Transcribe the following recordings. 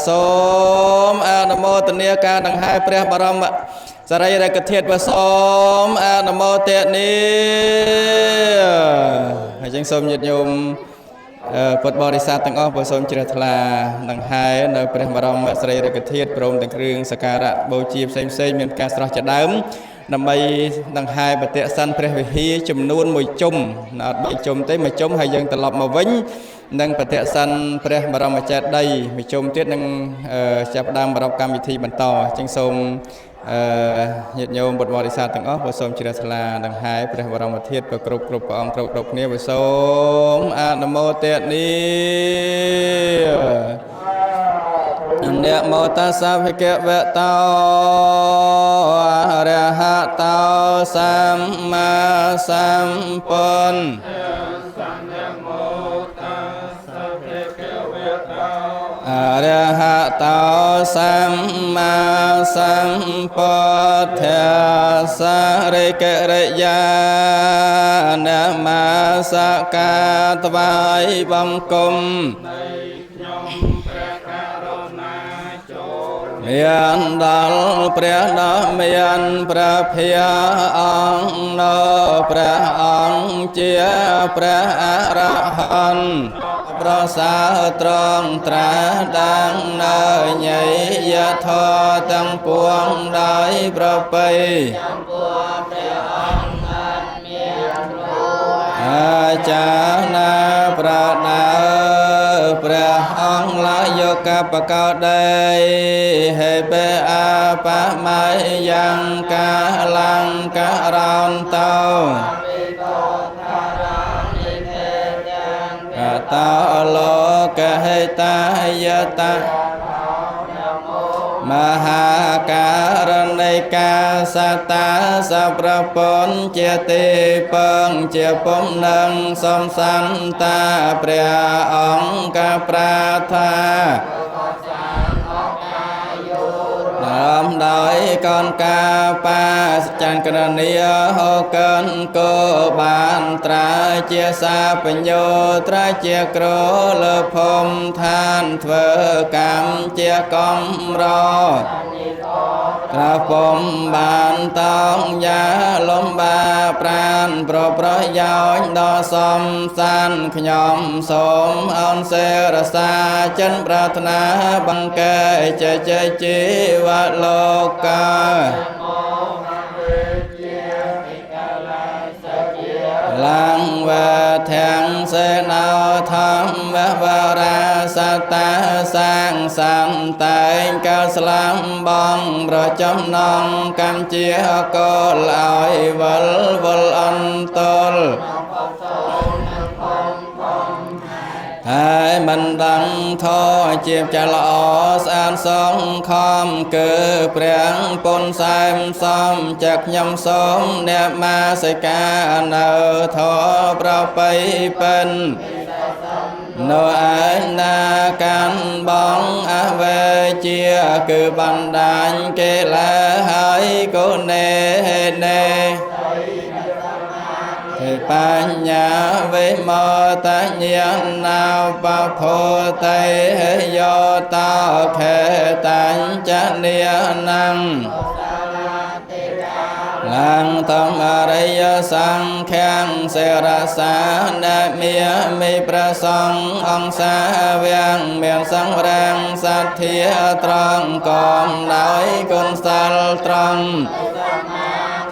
សូមអនុមោទនាការដង្ហែព្រះបរមសារីរិកធាតុសូមអនុមោទនាហើយចឹងសូមញាតិញោមពុទ្ធបរិស័ទទាំងអស់បើសូមជ្រះថ្លាដង្ហែនៅព្រះបរមសារីរិកធាតុព្រមទាំងគ្រឿងសក្ការៈបូជាផ្សេងៗមានការស្រស់ជាដើមដើម្បីដង្ហែបតិសិនព្រះវិហារចំនួន1ជុំអត់3ជុំទេ1ជុំហើយយើងត្រឡប់មកវិញនឹងបតិសិនព្រះបរមចេតិយ1ជុំទៀតនឹងចាប់ផ្ដើមប្រពកម្មវិធីបន្តចឹងសូមញាតិញោមពុទ្ធបរិស័ទទាំងអស់បើសូមជ្រះថ្លាដង្ហែព្រះបរមធាតុក៏គ្រប់ព្រះអង្គគ្រប់គ្នាបើសូមអនុមោទនានមោតាសាភិក្ខវតោអរហតោសម្មាសម្ពុទ្ធអរហតោសម្មាសម្ពុទ្ធសារិករិយានមសការថ្វាយបង្គំមានដល់ព្រះដ៏មានព្រះភិយអង្គនៅព្រះអង្គជាព្រះអរហន្តប្រសើរត្រង់ត្រាស់ដឹងនៅញយធម៌ទាំងពួងដោយប្រពៃអាចារ្យណាប្រដៅព្រះអង្គឡាយកបកោដីហេបេអាបមៃយ៉ាងកាលង្ការោនតោតោលោកហេតាយតៈមហាការណិកាសតាសប្រពន្ធជាទីពឹងជាពំនឹងសំសន្តាព្រះអង្គប្រាថ្នាដើមដោយកនកាបាសចន្ទក្រនីហោកិនគោបានត្រាជាសាបញ្ញោត្រាជាក្រលើភូមិឋានធ្វើកម្មជាកំរព្រះពុំបានតងយ៉ាលំបាប្រានប្រយោជន៍ដល់សំសានខ្ញុំសូមអនសេរសាចិនប្រាថ្នាបង្កែចេជីវលោកកាឡើងវធាំងសេណោធម្មវរាសតាសាងសន្តែងកោស្លាំបងប្រចំណងកម្មជាកលឲ្យវលអន្តលហើយមិនដឹងធោជាចល្អស្អាតសងខំគឺព្រះពុនសែមសំចាក់ខ្ញុំសូមអ្នកមាសិកានៅធោប្រពៃពិននៅឯណាកាន់បងអវេជាគឺបណ្ដាញគេឡាហើយកូននេបញ្ញាវិមតញ្ញាណោបភោតេយោតោខេតាញ់ចនិយនំឡើងតំអរិយសង្ឃាំងសេរសាដែលមានប្រសងអង្គសាវាំងមានសង្វរាំងសទ្ធាត្រង់កំដោយគុណសិលត្រង់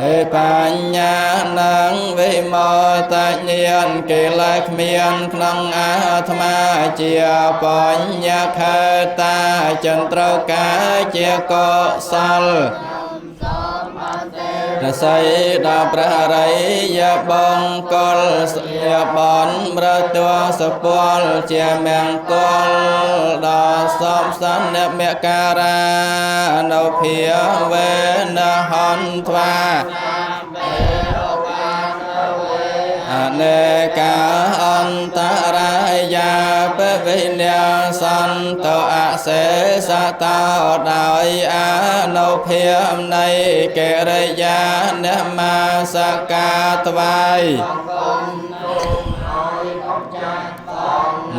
ទេបញ្ញានឹងវិមោតញ្ញាណកិលេសគ្មានក្នុងអាត្មាជាបញ្ញខេតាចន្ទ្រកាជាកុសលរស័យដល់ព្រះរិយបងកលយបនប្រទោសពលជាមង្គលដល់សំសន្និមការៈនៅភាវេនហន្ត្វាអនេកាអន្តរាយាបវិញ្ញាសន្តោអសេសតោដោយអនុភាពនៃកិរិយានមសការថ្វាយ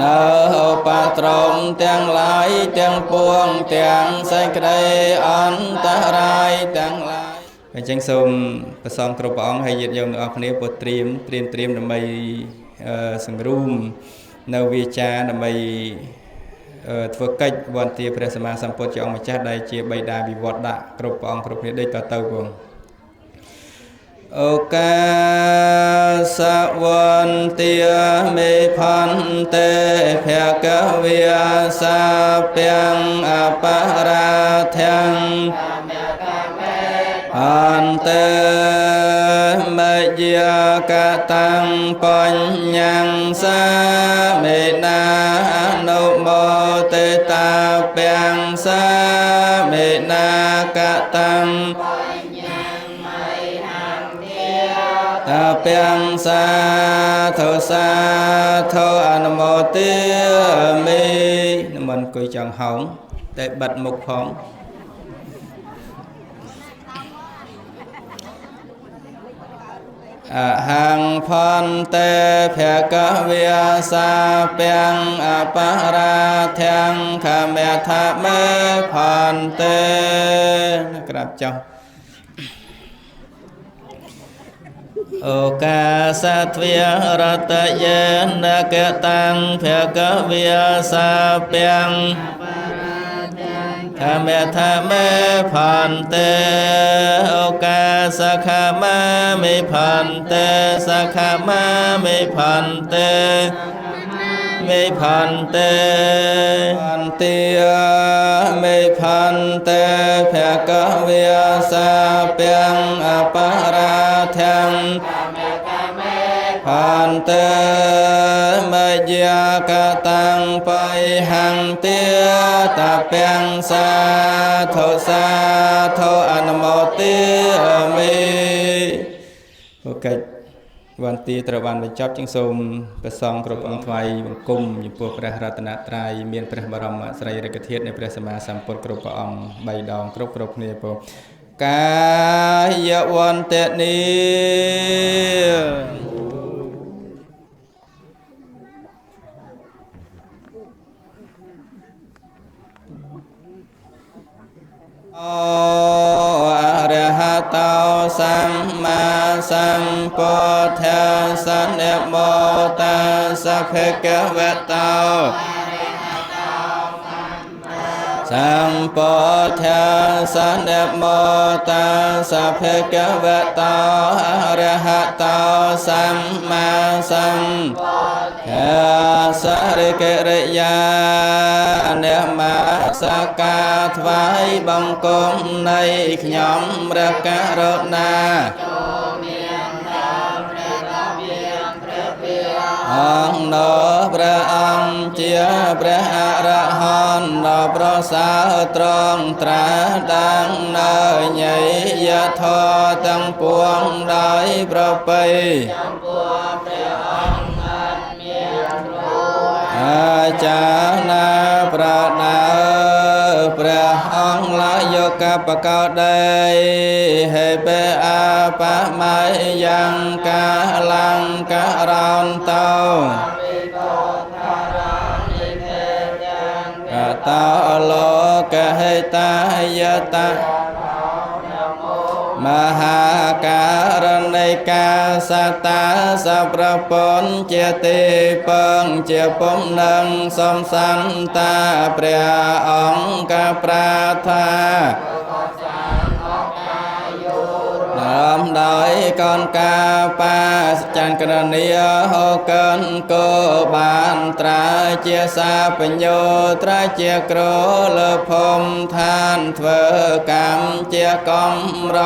ន នៅឧបទ្រពទាំងឡាយទាំងពួងទាំងសេចក្តីអន្តរាយទាំងឡាយអញ្ចឹងសូមប្រសងគ្រប់ព្រះអង្គហើយញាតិញោមទាំងអស់គ្នាពុទ្ធត្រៀមដើម្បីសង្រួមនៅវាចាដើម្បីធ្វើកិច្ចវន្ទាព្រះសម្មាសម្ពុទ្ធជាអង្គម្ចាស់ដែលជាបិតាវិវត្តដាក់គ្រប់ព្រះអង្គគ្រប់គ្នាដេកទៅបងឱកាសវន្ទាមេផន្តេភគវិសាពាំងអបរាធាំងអន្តេមយាកតាំងបញ្ញੰសាមេណាអនុមោទិតាពាំងសាមេណាកតាំងតាពាំងសាធុអនុមោទិមេមិនអង្គុយចង់ហោងតែបិទមុខផងអហង្ផន្តេភគវិសាពាំងអបរាធាំងខមេថាមេផន្តេក្រាបចុះឱកាសទ្វារតយេនកតាំងភគវិសាពាំងខមេថាមេផន្តេឱកាសខមាមេផន្តេសខមាមេផន្តេមេផន្តេអន្តិមេផន្តេភគវិសាពាំងអបរាធាំងផន្តេមយាកតាំងបៃហង្ទាតាពាំងសាធុអនុមោទិមេអូខេវន្ទាត្រូវបានបញ្ចប់ជាងសូមព្រះសង្ឃគ្រប់អង្គថ្វាយបង្គំចំពោះព្រះរតនត្រ័យមានព្រះបរមសារីរិកធាតុនៃព្រះសម្មាសម្ពុទ្ធគ្រប់ព្រះអង្គ3ដងគ្រប់គ្នាពោកាយវន្ទនីអរហតោសម្មាសម្ពុទ្ធស្សនមោតាសភគវតោសម្ពុទ្ធស្សនមោតាសភគវតោអរហតោសម្មាសម្ពុទ្ធស្សរិកិរិយាអនមសកាថ្វាយបង្គំនៃខ្ញុំព្រះករុណាអង្គនោះព្រះអង្គជាព្រះអរហន្តដ៏ប្រសើរត្រង់ត្រាស់ដឹងនៅញៃយធម៌ទាំងពួងដោយប្រពៃចំពោះព្រះអង្គមិនមានគ្រូអាចារ្យណាប្រដៅព្រះអង្គឡាយកបកោដីហេបេអាបមៃយ៉ាងកាលង្ករន្តតោតោលោកហេតាយតៈមហាការណិកាសតាសប្រពន្ធជាទីពឹងជាពំនឹងសំសន្តាព្រះអង្គប្រាថ្នាដើមដោយកនកាបាចង្កនីហោកិនគោបានត្រាជាសាបញ្ញោត្រាជាក្រលើភូមិឋានធ្វើកម្មជាកំរ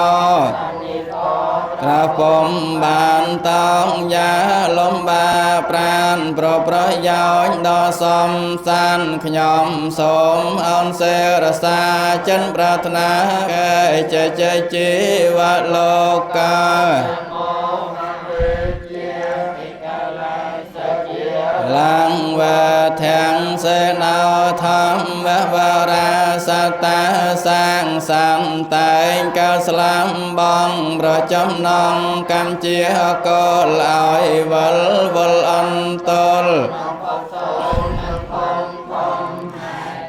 ព្រះពំបានតងយ៉ាលំបាប្រានប្រយោជន៍ដល់សំសានខ្ញុំសូមអនសេរសាចិនប្រាថ្នាចេជីវលោកកាឡើងវធាំងសេណោធម្មវរាសតាសាងសន្តែងកោស្លាំបងប្រចំណងកម្មជាកលឲ្យវល់អន្តល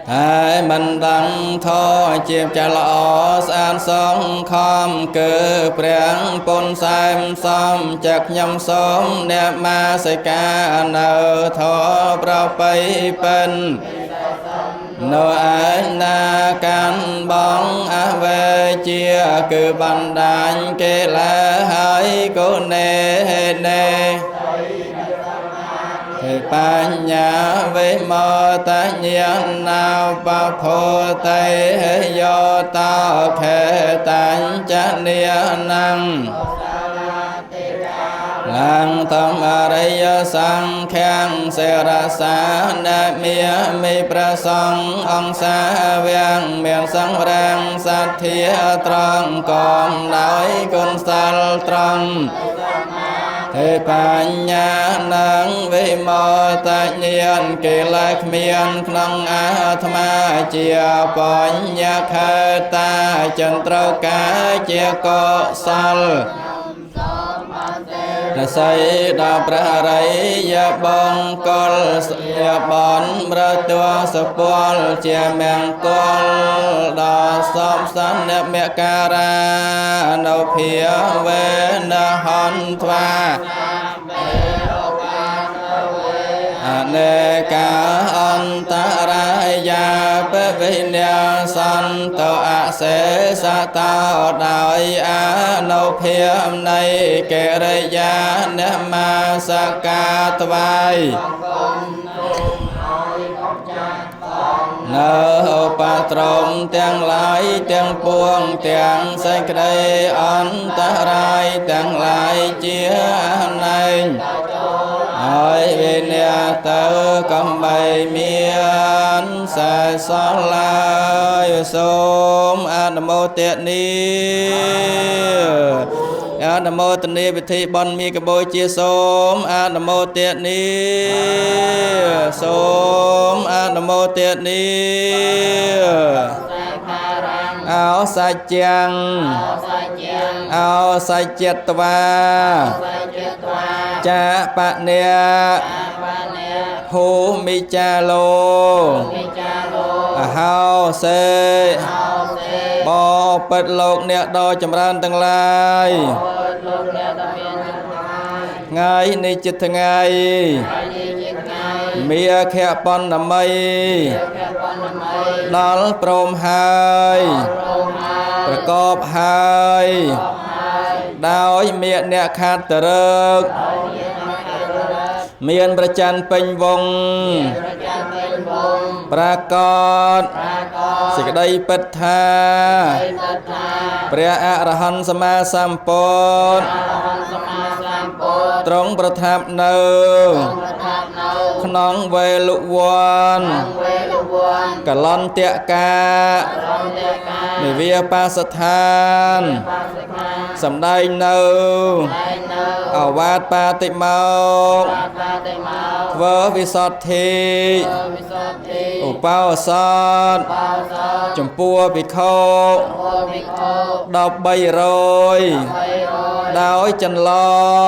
hai mình đăng thọ chiêm cha lọ san sông khom cử priang pôn sam som chặt nhâm sông nè ma se ca nơ thọ pro pây pen nô ai na can bóng á về chia cử bàn đàn kê la hai cô nê nê thì ba nhà với mơ ta nhiên nào ba phô tây do tao khề tán cha nia năng lang tâm ở đây sang khen se ra sa na mía mi pra song ông sa vang miệng sang rang sát thía trong còn nói con sal trong thế pa nhà năng với mơ ta nhiên kỳ lạc miên nông á thma chia bón nhà khơi ta chân trâu cá chia co sal là say đa pra rai ya bong kol ya bon bra tua sapol chia meng kol da som san ne me kara no phia ve na hon thwa ane ka antaraya pe vinya san to a se sa ta đại a no phia này kệ re ya ne ma sa ca tvai nơ pa trom tiếng lại tiếng buông tiếng say cây an ta rai tiếng lại chia này hỏi bên nhà tớ cầm bài miên sai xót lại sôm an mô tiện ni an mô tiện ni vị thị bon mi cái bôi chia sôm an mô tiện ni sôm an mô tiện ni áo sa chăng áo sa chết toa cha pa nè hu mi cha lô hao se bo bật lộc nè đo chấm ran tăng lai ngày nay chít ngày mía khe pon nằm mây đón prom haiประกอบhaiដោយមានអ្នកខាត់តរឹកមានប្រច័នពេញវងប្រកបសេចក្តីពិតថាព្រះអរហន្តសម្មាសម្ពុទ្ធទ្រង់ប្រថាប់នៅក្នុងវេលវ័នកលន្តកានិវាបាស្ថានសម្ដែងនៅអវាទបាតិមោកធ្វើវិសុទ្ធិឧបោសថចំពោះភិក្ខុ1300ដោយចន្លោះ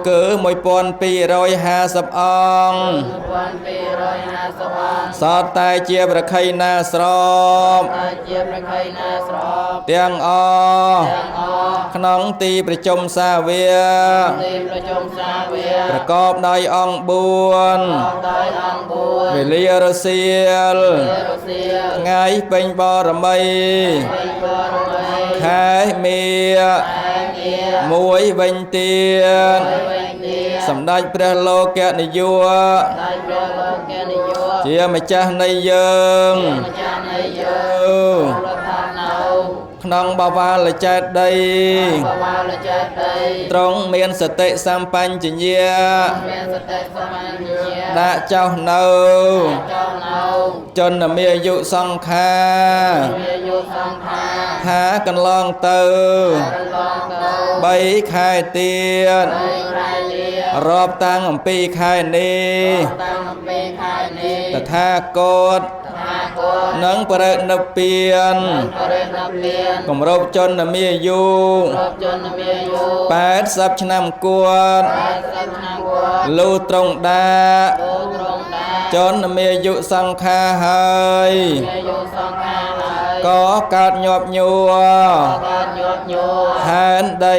គឺ1250អង្គសតតែជាប្រខៃណាស្របទាំងអក្នុងទីប្រជុំសាវាប្រកបដោយអង្គ4វេលារសៀលថ្ងៃពេញបរមីខែមីមួយវិញទៀតសម្ដេចព្រះលោកនិយោជាម្ចាស់នៃយើងក្នុងបវាលចេតីទ្រង់មានសតិសម្បញ្ញញ្ញាដាក់ចោះនៅជនមានអាយុសង្ខារថាកន្លងទៅ3ខែទៀតរាប់តាំងអំពីខែនេះតថាគតនឹងបរិនិព្វានគម្រប់ជនមានអាយុ80ឆ្នាំគួតលូត្រង់ដា จนมีอายุสังขารហើយក៏កើតញាប់ញ័រហេតុដី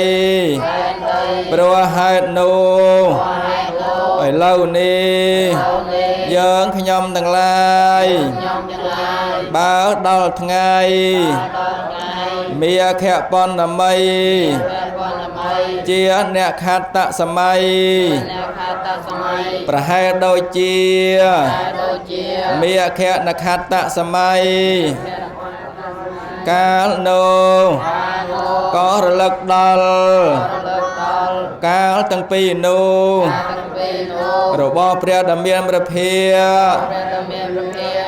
ព្រោះហេតុនោះឥឡូវនេះយើងខ្ញុំទាំងឡាយបើដល់ថ្ងៃមាខៈបណ្ណមីជាអ្នកខត្តសម័យប្រហែលដូចជាមាខៈនខត្តសម័យកាលនោះក៏រលឹកដល់កាលទាំងពីរនោះរបស់ព្រះដ៏មានព្រះភិក្ខ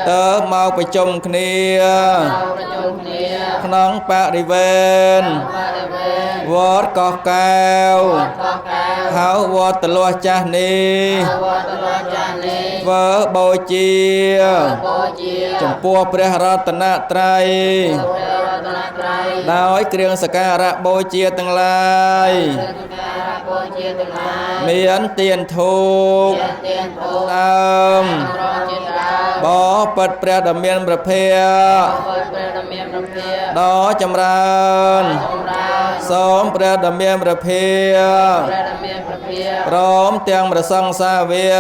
ទៅមកប្រជុំគ្នាក្នុងបរិវេណវត្តកោះកែវហៅវត្តទលាស់ចាស់នេះធ្វើបូជាចំពោះព្រះរតនត្រ័យដោយគ្រឿងសក្ការៈបូជាទាំងឡាយមានទៀនធូបដើមបបិទ្ធព្រះដ៏មានព្រះភិក្ខដ៏ចម្រើនសូមព្រះដ៏មានព្រះភិក្ខព្រមទាំងព្រះសង្ឃសាវក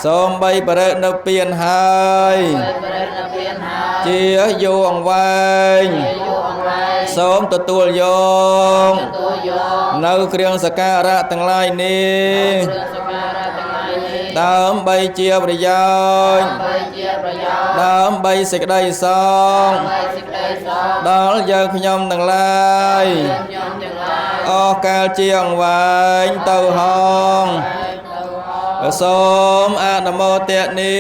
សូមបីបរិនិព្វានហើយជាយូរអង្វែងសូមទទួលយកនៅគ្រឿងសក្ការៈទាំងឡាយនេះដើម្បីជាប្រយោជន៍ដើម្បីសេចក្តីសុខដល់យើងខ្ញុំទាំងឡាយអស់កាលជាអង្វែងទៅហងសូមអនុមោទនា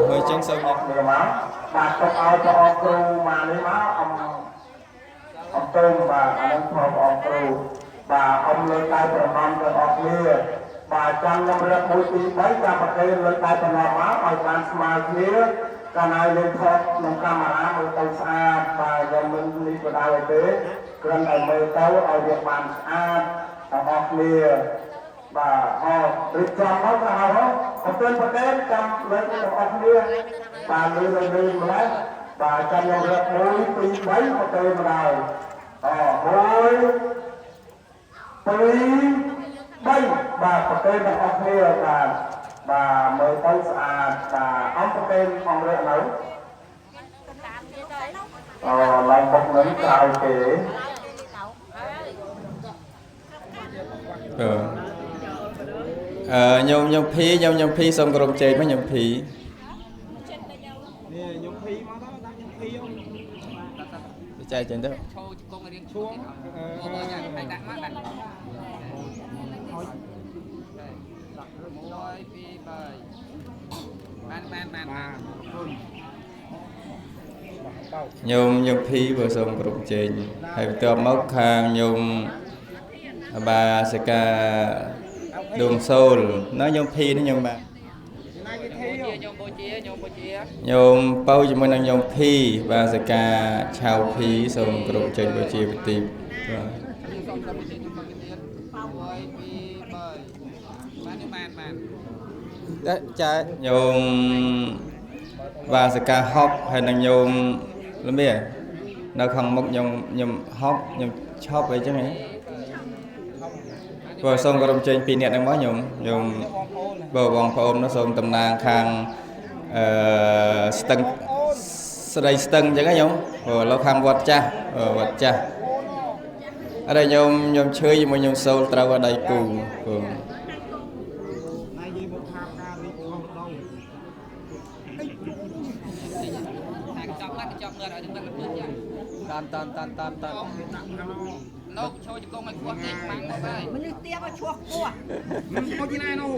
មើលចឹងសូមញាតិមកបាទសូមឲ្យព្រះអង្គគ្រូមកនេះមកអំពើបាទអានឹងព្រះអង្គគ្រូបាទអំលើកដៃប្រណម្យទៅអស់គ្នាបាទចាំខ្ញុំរៀបមួយទី3ចាំប្រកេនលើកដៃប្រណម្យមកឲ្យបានស្មើគ្នាកាលណាយើងថតក្នុងកាមេរ៉ាមើលទៅស្អាតបាទយើងមិននេះបដៅទេគ្រាន់តែមើលទៅឲ្យវាបានស្អាតទាំងអស់គ្នាបាទអររៀបចំមកទៅហើយអរប្រកេនចាំលើកទាំងអស់គ្នាបាទលើម្លេះបាទចាំខ្ញុំរៀបមួយទី3ប្រកេនមកដល់1 2 3បាទប្រកេនទាំងអស់គ្នាបាទមើលទៅស្អាតបាទអង្គប្រកេនអង្គរៀបនៅឡើងបុកនឹងក្រោយគេខ្ញុំភីខ្ញុំភីសូមក្រុមជ័យមកខ្ញុំភីនេះខ្ញុំភីមកដល់ខ្ញុំភីអូចែកចេញទៅឈោជង្គង់រៀងឈួងយ៉ាងឲ្យដាក់មកដាក់ខ្ញុំភីបើសូមគ្រប់ជេងហើយបន្ទាប់មកខាងខ្ញុំបាសិកាដួងសូលនៅខ្ញុំភីនេះខ្ញុំបាទខ្ញុំបូជាខ្ញុំបោជាមួយនឹងខ្ញុំភីបាសិកាឆៅភីសូមគ្រប់ជេងបូជាវិទីបាទចាខ្ញុំបាសិកាហប់ហើយនឹងខ្ញុំល្មៀនៅខាងមុខខ្ញុំហប់ខ្ញុំឈប់អីចឹងហ៎បើសូមក្រុមជើញ2នាក់ហ្នឹងមកខ្ញុំបើបងប្អូននោះសូមតំណាងខាងស្ទឹងស្ដីស្ទឹងចឹងហ៎ខ្ញុំលោកខាងវត្តចាស់អត់ខ្ញុំឈើជាមួយខ្ញុំសូលត្រូវដៃគូតានលោកឈោជង្គង់ឲ្យខ្វះទេបាំងទៅហើយមនុស្សទៀបឲ្យឈ្មោះខ្ពស់មិនមកទីណានោះ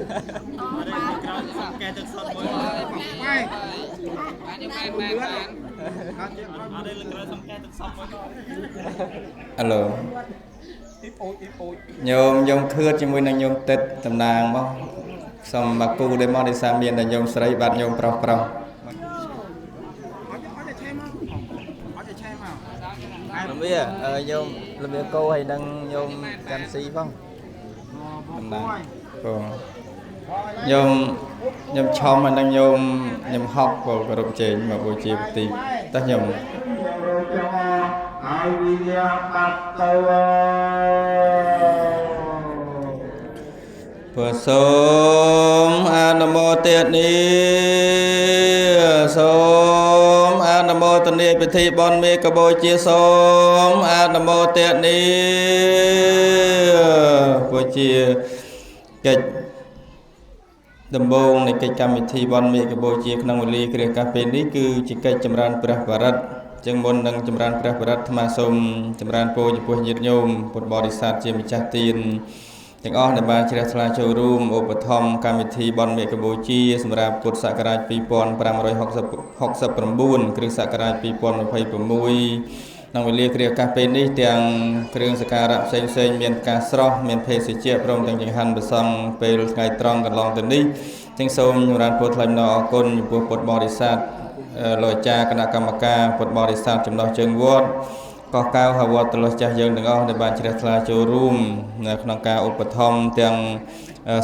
បាទក្រោយសំកែទឹកសុទ្ធមួយហើយបាយបានយកបានអត់ទេលើក្រោយសំកែទឹកសុទ្ធមួយអាឡូខ្ញុំខឿតជាមួយនឹងខ្ញុំទឹកតំណាងមកសូមមកគូដែលមកដោយសារមានតែខ្ញុំស្រីបាទខ្ញុំប្រុសល្មៀខ្ញុំល្មៀកោហើយនឹងខ្ញុំកាន់ស៊ីផងតំណាង nhom chom mà đang nhom học của cái đồng chế mà buổi chiều tí ta nhom Phật sôm a nam mô tiệt ni sôm a nam mô tần ni bị thị bon mi ca bôi chia sôm a nam mô tiệt ni buổi chiều kịch đầm bông này kịch cam bị thị bon mi ca bôi chia khăn ngồi cái cà phê ní cứ chỉ kịch chấm ran prah chân môn nâng chấm ran prah tham sôm chấm ran po chỉ po nhiệt nhôm một bò đi sát chia bị chặt tiềnទាំងអស់ដែលបានជ្រះថ្លាចូលរួមឧបត្ថម្ភកម្មវិធីបន់មេកម្ពុជាសម្រាប់ពុទ្ធសករាជ2569គ្រិស្តសករាជ2026ក្នុងវេលាគ្រាអាកាសពេលនេះទាំងគ្រឿងសក្ការៈផ្សេងៗមានការស្រស់មានភេសជ្ជៈព្រមទាំងចង្ហាន់ប្រសង់ពេលថ្ងៃត្រង់កន្លងទៅនេះទាំងសូមចម្រើនពរថ្លែងអំណរអគុណចំពោះពុទ្ធបរិស័ទលោកអាចារ្យគណៈកម្មការពុទ្ធបរិស័ទចំណុះជើងវត្តកោះកៅហវត្តលុះចាស់យើងទាំងអស់ដែលបានជ្រះថ្លាចូលរួមនៅក្នុងការឧបត្ថម្ភទាំង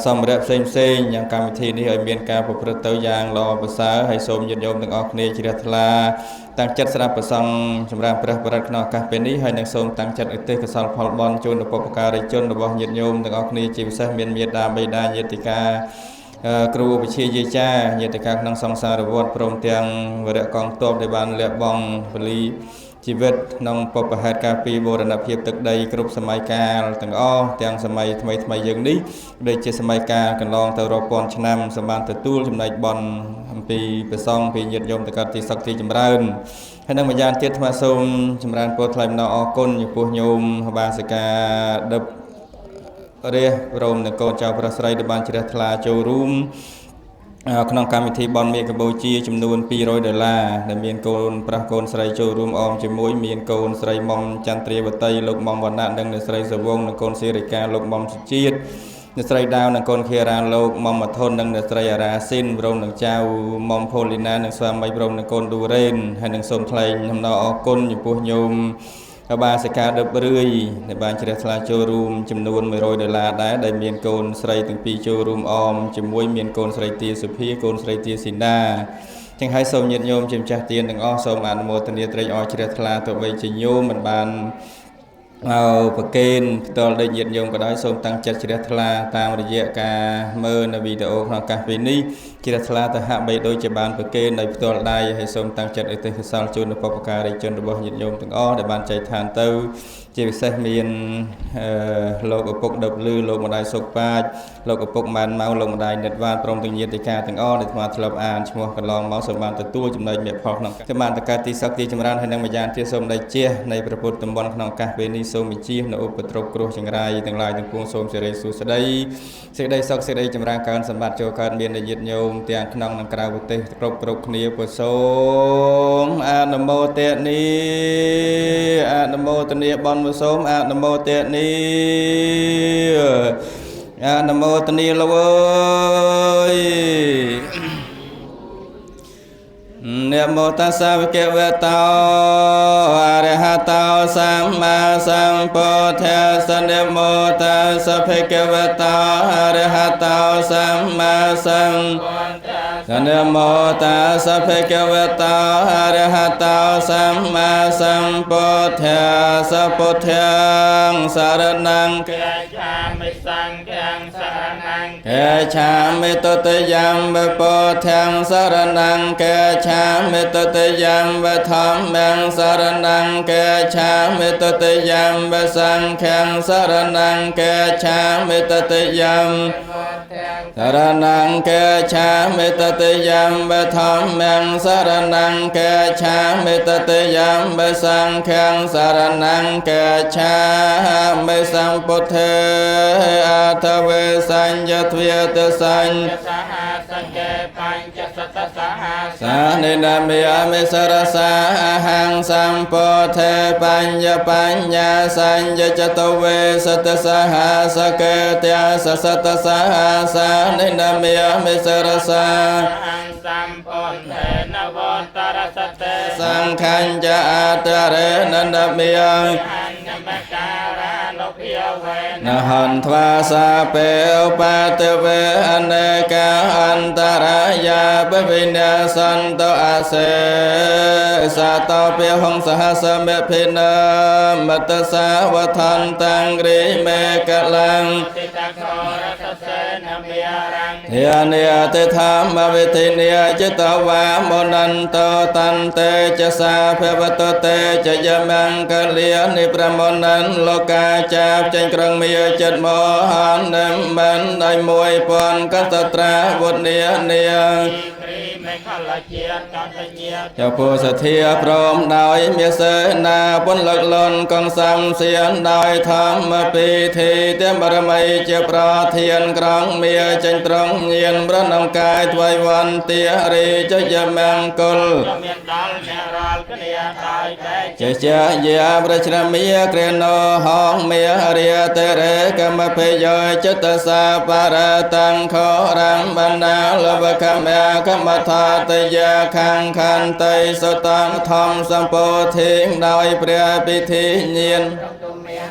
សម្ភារៈផ្សេងយ៉ាងកម្មវិធីនេះឲ្យមានការប្រព្រឹត្តទៅយ៉ាងល្អប្រសើរហើយសូមញាតិញោមទាំងអស់គ្នាជ្រះថ្លាតាំងចិត្តស្ដាប់ប្រសង់សម្រាប់ព្រះបរិត្តក្នុងឱកាសពេលនេះហើយនឹងសូមតាំងចិត្តឧទ្ទិសកុសលផលបុណ្យជូនដល់បុព្វការីជនរបស់ញាតិញោមទាំងអស់គ្នាជាពិសេសមានមេត្តាបិតាញាតិកាគ្រូវិជាយាចាញាតិកាក្នុងសង្សារវត្តព្រមទាំងវរៈកងទ័ពដែលបានលះបង់ពលីជីវិតក្នុងពុព្វហេតុការពីបូរណភាពទឹកដីគ្រប់សម័យកាលទាំងអស់ទាំងសម័យថ្មីយើងនេះដូចជាសម័យកាលកន្លងទៅរាប់ពាន់ឆ្នាំសម្បានទទួលចំណែកបន់អំពីព្រះសង្ឃពីញាតិញោមទៅកើតទីសក្តិចម្រើនហើយនឹងម្យ៉ាងទៀតថ្មសូមចម្រើនពរថ្លែងអំណរអគុណចំពោះញោមបាសិកាដិបរះព្រមទាំងកូនចៅប្រុសស្រីដែលបានជ្រះថ្លាចូលរួមក្នុងកម្មវិធីបន់មេកម្ពុជាចំនួន$200ដែលមានកូនប្រុសកូនស្រីចូលរួមអមជាមួយមានកូនស្រីមុំចន្ទ្រាវតីលោកមុំវណ្ណៈនិងអ្នកស្រីសវងនិងកូនសេរីកាលោកមុំសុជាតិអ្នកស្រីដាវនិងកូនខេរានលោកមុំអធុននិងអ្នកស្រីអារ៉ាស៊ីនព្រមទាំងចៅមុំផូលីណានិងស្វាមីព្រមទាំងកូនឌូរ៉េនហើយនឹងសូមថ្លែងអំណរអគុណចំពោះញោមបាសិកាដិបរឿយដែលបានជ្រះថ្លាចូលរួមចំនួន$100ដែរដែលមានកូនស្រីទាំងពីរចូលរួមអមជាមួយមានកូនស្រីទាសុភាកូនស្រីទាស៊ីណាចឹងហើយសូមញាតិញោមជាម្ចាស់ទានទាំងអស់សូមអនុមោទនាត្រេកអរជ្រះថ្លាទៅបីជាញោមមិនបានប្រកេនផ្ទាល់ដូចញាតិញោមក៏ដោយសូមតាំងចិត្តជ្រះថ្លាតាមរយៈការមើលនៅវីដេអូក្នុងឱកាសពេលនេះជ្រះថ្លាទៅហាក់បីដូចជាបានប្រកេនដោយផ្ទាល់ដៃហើយសូមតាំងចិត្តឧទ្ទិសកុសលជូនដល់បុព្វការីជនរបស់ញាតិញោមទាំងអស់ដែលបានចែកឋានទៅជាពិសេសមានលោកឪពុកដប់លឺលោកម្ដាយសុកប៉ាចលោកឪពុកម៉ានម៉ៅលោកម្ដាយនិតវ៉ានព្រមទាំងញាតិកាទាំងអស់ដែលស្មាធ្លាប់អានឈ្មោះកន្លងមកសូមបានទទួលចំណែកមេផលក្នុងកម្មន្តការទីសក្តិចម្រើនហើយនឹងម្យ៉ាងទៀតសូមដេជះនៃព្រះពុទ្ធតំបន់ក្នុងឱកាសពេលនេះសូមបញ្ជានៅឧបទ្រពគ្រោះចង្រៃទាំងឡាយទាំងពួងសូមសិរីសួស្តីសេចក្តីសុខសេចក្តីចម្រើនកើនសម្បត្តិចូលកើតមាននៃញាតិញោមទាំងក្នុងនិងក្រៅប្រទេសគ្រប់គ្នាពុទ្ធសូមអនុមោទនីអនុមោទនីបនសូមអនុមោទនីអនុមោទនីលវើយนะโมตัสสะภะคะวะโตอะระหะโตสัมมาสัมพุทธัสสะนะโมตัสสะภะคะวะโตอะระหะโตสัมมาสัมพุทธัสสะนะโมตัสสะภะคะวะโตอะระหะโตสัมมาสัมพุทธัสสะพุทธังสรณังกัจฉามิสังฆังสรณังกัจฉามิตุติยัมปิพุทธังสรณังกัจฉามิตุติยัมปิธัมมังสรณังกัจฉามิตุติยัมปิสังฆังสรณังกัจฉามิตุติยัมสรณังกัจฉามิตุติยัมปิธัมมังสรณังกัจฉามิตุติยัมปิสังฆังสรณังกัจฉามิสัมพุทเถอะทะเวสัญญทเวตสัญสหสังเกปัญจสัตตสหสานินามิอามิสรสาหังสัมพุทเถปัญญาสัญญจตเวสัตตสหสเกตยาสัตตสหสานินามิอามิสรสาหังสัมพุทเถนวตรสเตสังขัญจะอัตเรนันดมิยังหันนมการานุพิยเว นหันทวาสาเปอุปาเตเวอเนกาอันตรายาปวิญญาสันโตอาเสสัตตเปียหงสหัสเมพินามัตตสาวทันตังริเมกลังเฮียเนียเตธรรมวิธิเนียจิตวามนันโตตันเตจะสาเพวตเตจะยมังกเลียนิประมนันโลกาจาบจังกรังเมียจัดโมหันเดมบันได้มวยปอนกัตตราวุเนียเนียเจ้าผู้เสถียรพร้อมได้เมียเสนาปนหลักลนกองสังเสียนได้ทำมาปีทีเตมบารมีเจ้าประเทียนกรองเมียจังตรงเยียนพระนำกายถวายวันเตียรีเจ้าจะมังกลเจ้าเจ้าเยียประชนะเมียเกรนห้องเมียเรียเตเรกมเพยจิตสาปาระตังขอรังบรรดาลบคำเมียขมทาตยาคังคันไตสตังธรรมสัมโพธิงโดยเปรียพิธีเนียน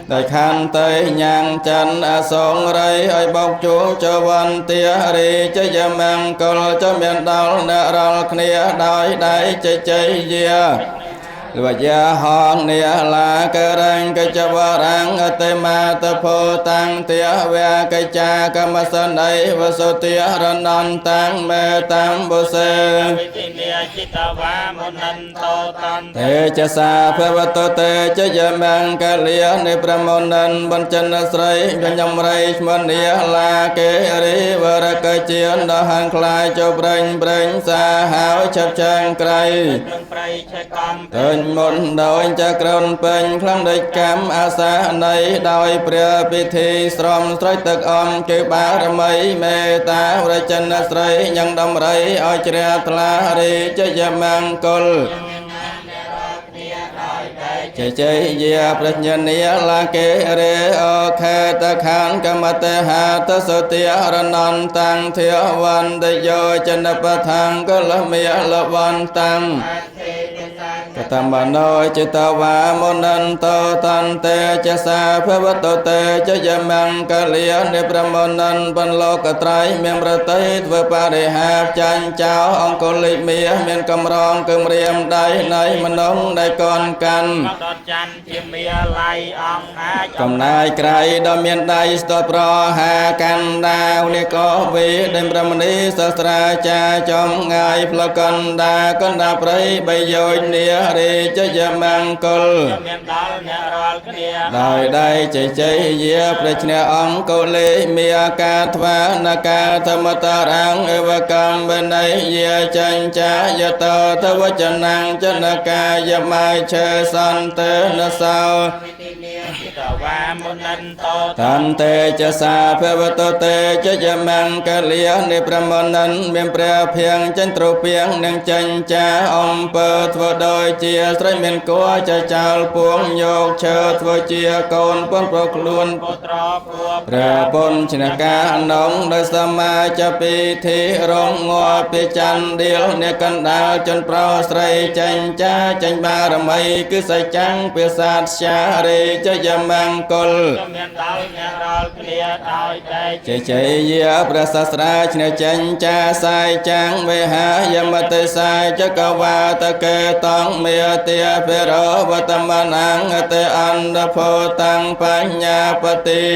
โดยคันไตยังจันอสงไรไอบกจูเจวันเตียรีเจยมังกลเจเมียนดาวเนรลคเนียโดยได้เจเจเยียวิญญาหองเนียลากรังกจวรังเตมาตโพตังเตียเวกจากรรมสันไดวสุเตียรนันตังเมตัมบุเสเตจะสาเพวตเตจะยมังกเลียในประมนันบัญชนสไรยัญยมไรมเนียลาเกริวรกเจียนดาหังคลายจบเร่งเปร่งสาหาวฉับแจงไกรเตินมนโดยจะกรนเป็นครั้งใดกรรมอาสาในโดยเปรียพิธีสรมสไรตึกอมเก็บบารมีเมตตาไรจันสไรยังดำไรอ้อยเจริญทลารีจะยมังกลเจเจเยียประญเนียลาเกเรโอเคตะขันกรรมเตหาตสติอรนันตังเทวันเดโยจันปะทังกลเมียละวันตังกตัมบโนจิตวามนันโตตันเตจะสาภวตเตจะยมังกเลียนิประมนันปันโลกไตรเมียมประเทศเวปาริหาจันเจ้าองคุลิเมียเมียนกำรองกึมเรียมได้ในมนงได้ก่อนกันกำนายไกรดเมียนได้สตปรหากันดาวเนกวิเดมประมณีสตราจาจอมไงพลกันดากันดาไพรใบโยนเนียรีจะยมังกลได้ใจใจเยียประชนะองกุลิมีอากาศวานากาธรรมตารังเอวกรรมเบนัยเยียจันจายตทวจนังจนกายมาเชสันเตนสาวตันเตจะสาเพวตเตจะยมังกเลียในประมนันเมียนเปรียเพียงจันทรุเพียงหนึ่งจันจาอมเปิดโดยเจียสไรเมียนกัวจะเจ้าปวงโยกเชิดโดยเจียโกนปนโปรกล้วนเรือปนชนกาหนองโดยสมาจะปีทีรงงัวปีจันเดียวเนกันดาจนเปล่าใส่จันจ้าจันบารมีคือใส่จังเปียศาสชารีจะยมังกลเจเจเยียประสาสราชเนจันจ้าสายจังเวหายมเตสายจะกวาตะเกต้องเมียเตียเปโรวัตมานังเตอันดโพตังปัญญาปติ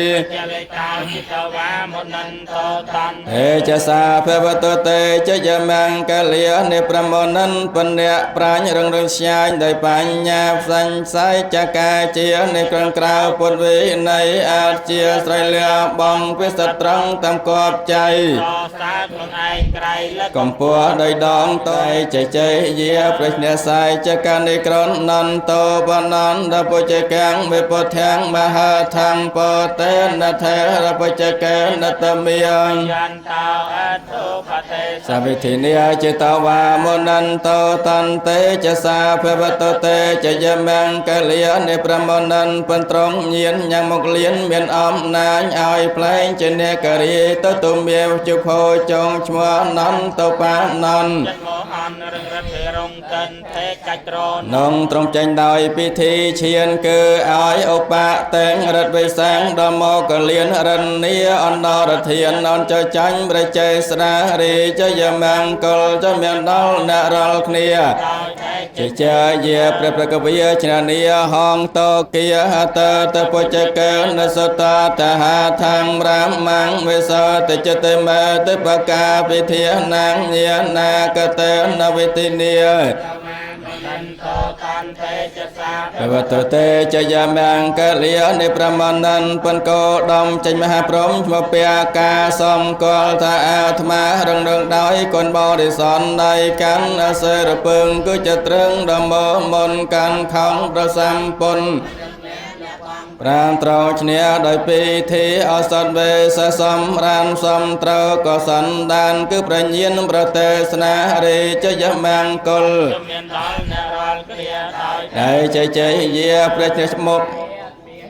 เอจะสาเพวตเตจะยมังกเลียในประมนันปัญญาปราญเรื่องชายโดยปัญญาสัญสายจักาเจียในกลางกราวปนวิในอาเจียไตรเลียบองพิสตรังตามกอบใจกอมปัวโดยดองต่อยใจใจเยียประเนสายจักาในกรอนนันโตปนันดาปจกังเวปแทงมหาทังปเตนเทระปจเกนตเมียงสาวิธิเนียจิตวามนันโตตันเตจะสาเพวตเตจะยมังกเลียในประมนันปันตรงเยียนยังมกเลียนเมียนอมนายอ้อยเพลงเจเนกรีตตุเมียวจุโพจงชมนันโตปานัน តិនថេចត្រន នងត្រង់ចេញដោយពិធីឈានគឺឲ្យឧបតែងរត់វិសាំងដល់មកលៀនរនីអន្តរធានអន្តចាញ់ប្រជេស្រារីចយមង្គលចមានដល់អ្នករាល់គ្នាជាជាយាព្រះប្រកវិជ្ជនីហងតោគាហតតពុជកេនសតតហាធម្មរាមាំងវិសតចិត្តមេតបកាពិធានាងញានាកតេនវិទិនីវតទេចយាមង្គលិយនិប្រមណ្ណពនកោដំចេញមហាព្រំឈ្មោះពកាសំកលថាអាត្មារងនឹងដោយគុណបរិស័នដៃកាន់អសេរពឹងគឺជាត្រឹងដំមមុនកាន់ខំប្រសម្ពុនប្រាំត្រោឈ្នះដោយពីធីអសតវេសសំរានសំត្រូវក៏សន្តានគឺប្រញានប្រទេសនារីចយមង្គលមានដល់អ្នករាល់គ្នាដោយចៃចៃយាព្រះជ្រះមុខ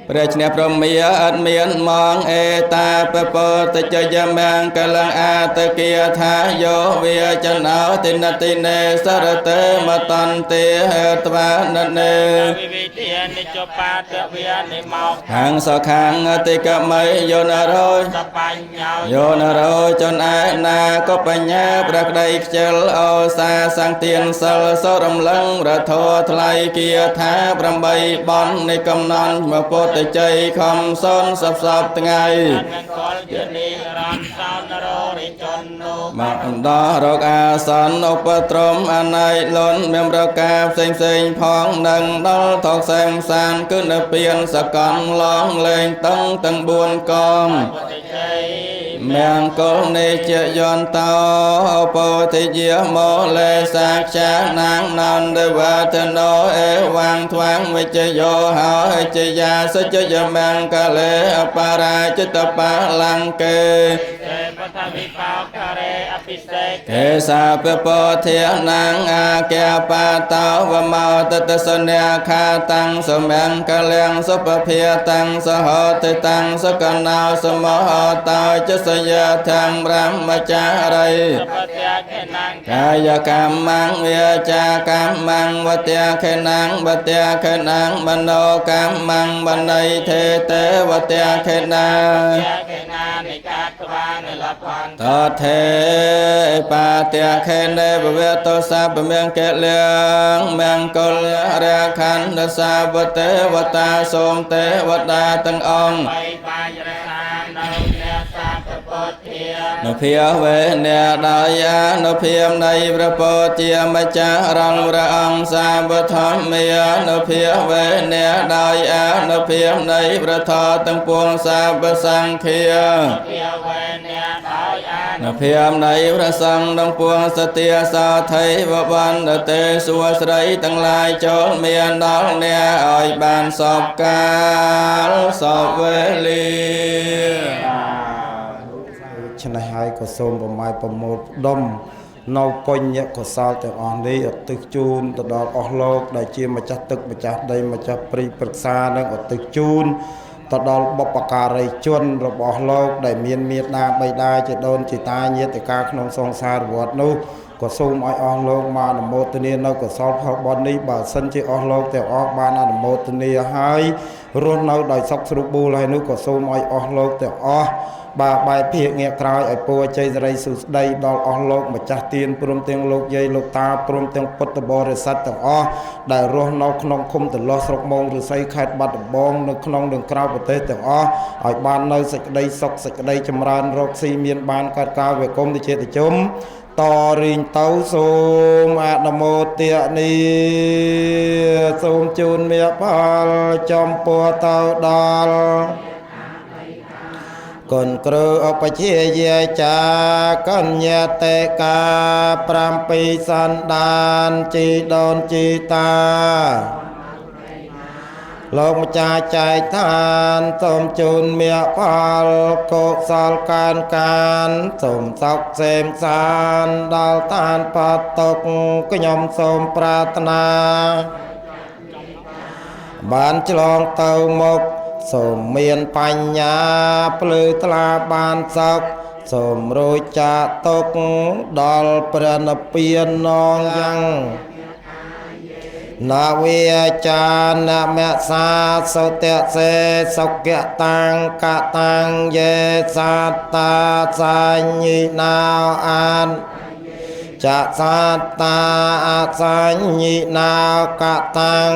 ព្រះជ្រះព្រមមាអត់មានមងអេតាពពតចយមង្គលអតគាថាយោវិចណោតិនតិនេសរតេមតន្តិហេតវាននេវិវិធានិចបាតវិនិមកខាងសខាងអតិកម័យយោនរោសបញ្ញោយោនរោចនឯណាក៏បញ្ញាព្រះក្តីខ្ជិលអូសាសង្ទានសិលសរំលឹងរធោថ្លៃគាថា8បននៃកំណន់មកពុទ្ធជ័យខំសូនសពថ្ងៃមង្គលជានីរំសោនរោរិជននោមកអន្តរកអាសនឧបត្រមអណៃលន់មានប្រការផ្សេងផងនឹងដល់ថកសែងសានគឺនៅពៀនសកលឡងលេងតឹងទាំង4កងមង្គលនេជយន្តោពោធិយាមោលេសាខ្ចានាងនន្ទវតនោអេវាងថ្វាងវិជ្ជយោហោជយាសច្ចយមង្គលេអបរាជិតបាលង្កេបថវិបោការេអភិសេកទេសាពពោធានាងអាកេបាតោវមោតតសញ្ញាខាតាំងសមង្គលៀងសុភភាតាំងសហតិតាំងសកណោសមោតោចសយាធាំងប្រមចារីកាយកម្មងវាចាកម្មងវទៈខេណាងវទៈខេណាងមโนកម្មងបណៃទេទេវទៈខេណានិកាតវានិលផនតថេបាទៈខេនេបវេតោសាបមង្គលៀងមង្គលរាខណ្ឌសាវតេវតាសូមទេវតាទាំងអង្គបាយរសានៅអ្នកសាពពុទ្ធានុភាវេអ្នកដោយអនុភាពនៃព្រះពោធិជាម្ចាស់រងព្រះអង្គសាវធម្មានុភាវេអ្នកដោយអនុភាពនៃព្រះធម៌ទាំងពួងសាវសង្ឃាភាវេអ្នកដោយអនុភាពនៃព្រះសង្ឃទាំងពួងសទាសោថៃវបណ្ឌតេសួស្រីទាំងឡាយចូលមានដល់អ្នកឲ្យបានសពកាលសពវេលាឆ្នេះហើយក៏សូមប្រម៉ាយប្រមូលផ្ដុំនៅបញ្ញកុសលទាំងអស់នេះឧទ្ទិសជូនទៅដល់អស់លោកដែលជាម្ចាស់ទឹកម្ចាស់ដីម្ចាស់ព្រៃព្រឹក្សានិងឧទ្ទិសជូនទៅដល់បុព្វការីជនរបស់លោកដែលមានមេត្តាបិតាជាដូនជាតាញាតិកាក្នុងសង្សារវត្តនោះក៏សូមឲ្យអស់លោកមកអនុមោទនានៅកុសលផលបុណ្យនេះបើសិនជាអស់លោកទាំងអស់បានអនុមោទនាហើយរស់នៅដោយសុខស្រួលបួលហើយនោះក៏សូមឲ្យអស់លោកទាំងអស់បាទបែបភាកងាកក្រោយឲ្យពរជ័យសិរីសុស្ដីដល់អស់លោកម្ចាស់ទានព្រមទាំងលោកយាយលោកតាព្រមទាំងពុទ្ធបរិស័ទទាំងអស់ដែលរស់នៅក្នុងឃុំតឡោះស្រុកមងឫស្សីខេត្តបាត់ដំបងនៅក្នុងនិងក្រៅប្រទេសទាំងអស់ឲ្យបាននៅសេចក្តីសុខសេចក្តីចម្រើនរកស៊ីមានបានកើតការវេគុំទៅជាតិជុំតរីងទៅសូមអនុមោទនាសូមជូនមេផលចំពោះទៅដល់កូនគ្រូឧបជាយាចាកញ្ញាតេកា7សន្តានជីដូនជីតាលោកម្ចាស់ចែកឋានសូមជូនមេផលកុសលកានសូមសុខសេមសានដល់ឋានផតទុកខ្ញុំសូមប្រាថ្នាបានឆ្លងទៅមុខសូមមានបញ្ញាភ្លឺថ្លាបានសុខសូមរួចចាកទុកដល់ព្រះនិព្វាននងយ៉ាង นาวิจานเมสาสุเตเสสุกะตังกะตังเยสัตตาสัญญินาอันจะสัตตาสัญญินากะตัง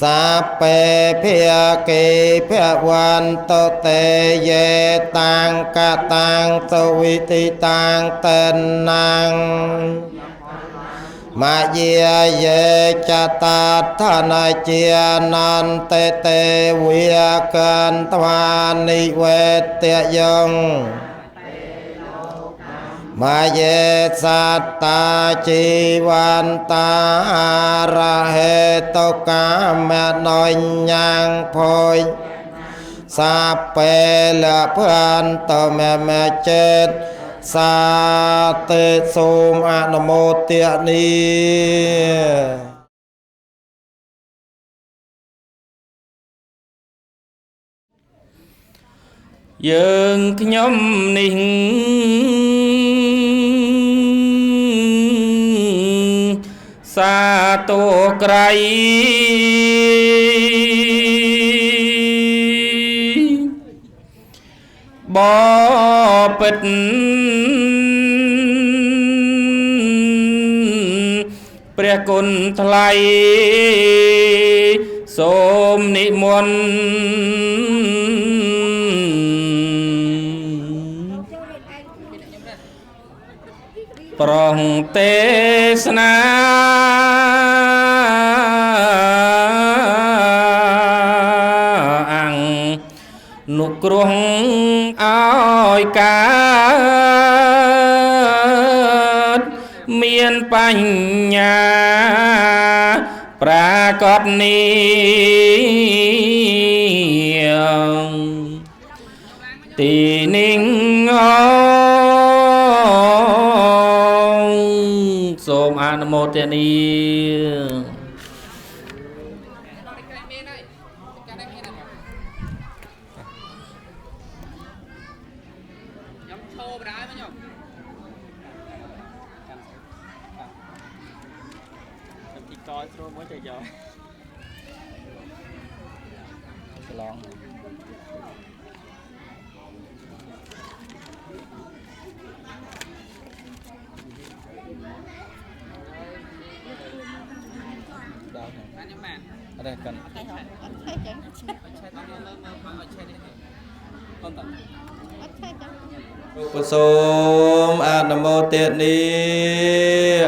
สัพเพเพียกิเพียวันโตเตเยตังกะตังสวิติตังเตนังมาเยเยจตาธนาเจียนันเตเตเวียกันตวานิเวตเตยงมาเยสัตตาจีวันตาระเหตุกามะนอยยังพอยสัพเพละเพื่อนตแม่เจตสาเตสุมอนุโมเตนีយើងខ្ញុំនេះសាទរក្រៃបពិតព្រះគុណថ្លៃសូមនិមន្តប្រងទេសនានុគ្រោះឲ្យកើតមានបញ្ញាប្រាកដនេះទីនឹងសូមអនុមោទនាได้กันសូមអនុមោទនា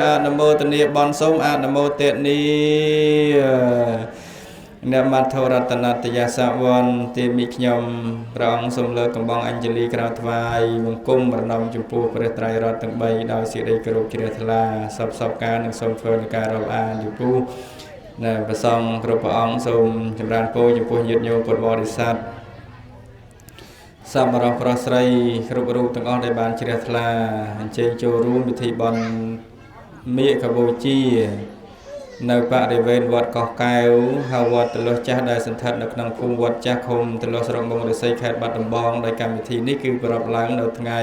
អនុមោទនាបនសូមអនុមោទនាអ្នកមត្ថរតនតយសវ័នទេមីខ្ញុំព្រះអង្គសូមលើកកំបងអញ្ជលីក្រៅថ្វាយបង្គំប្រណម្យចំពោះព្រះត្រៃរតន៍ទាំង3ដោយសេចក្តីគោរពជ្រះថ្លាសពការនឹងសូមធ្វើនៃការរាប់អានចំពោះព្រះសង្ឃគ្រប់ព្រះអង្គសូមចម្រើនពរចំពោះញាតិញោមពុទ្ធបរិស័ទសមរប្រុសស្រីគ្រប់រូបទាំងអស់ដែលបានជ្រះថ្លាអញ្ជើញចូលរួមពិធីបុណ្យមាឃបូជានៅបរិវេណវត្តកោះកែវហៅវត្តទលុះចាស់ដែលសន្ធិដ្ឋនៅក្នុងភូមិវត្តចាស់ឃុំទលុះស្រុកមុងរិស័យខេត្តបាត់ដំបងដោយកម្មវិធីនេះគឺប្រពឡើងនៅថ្ងៃ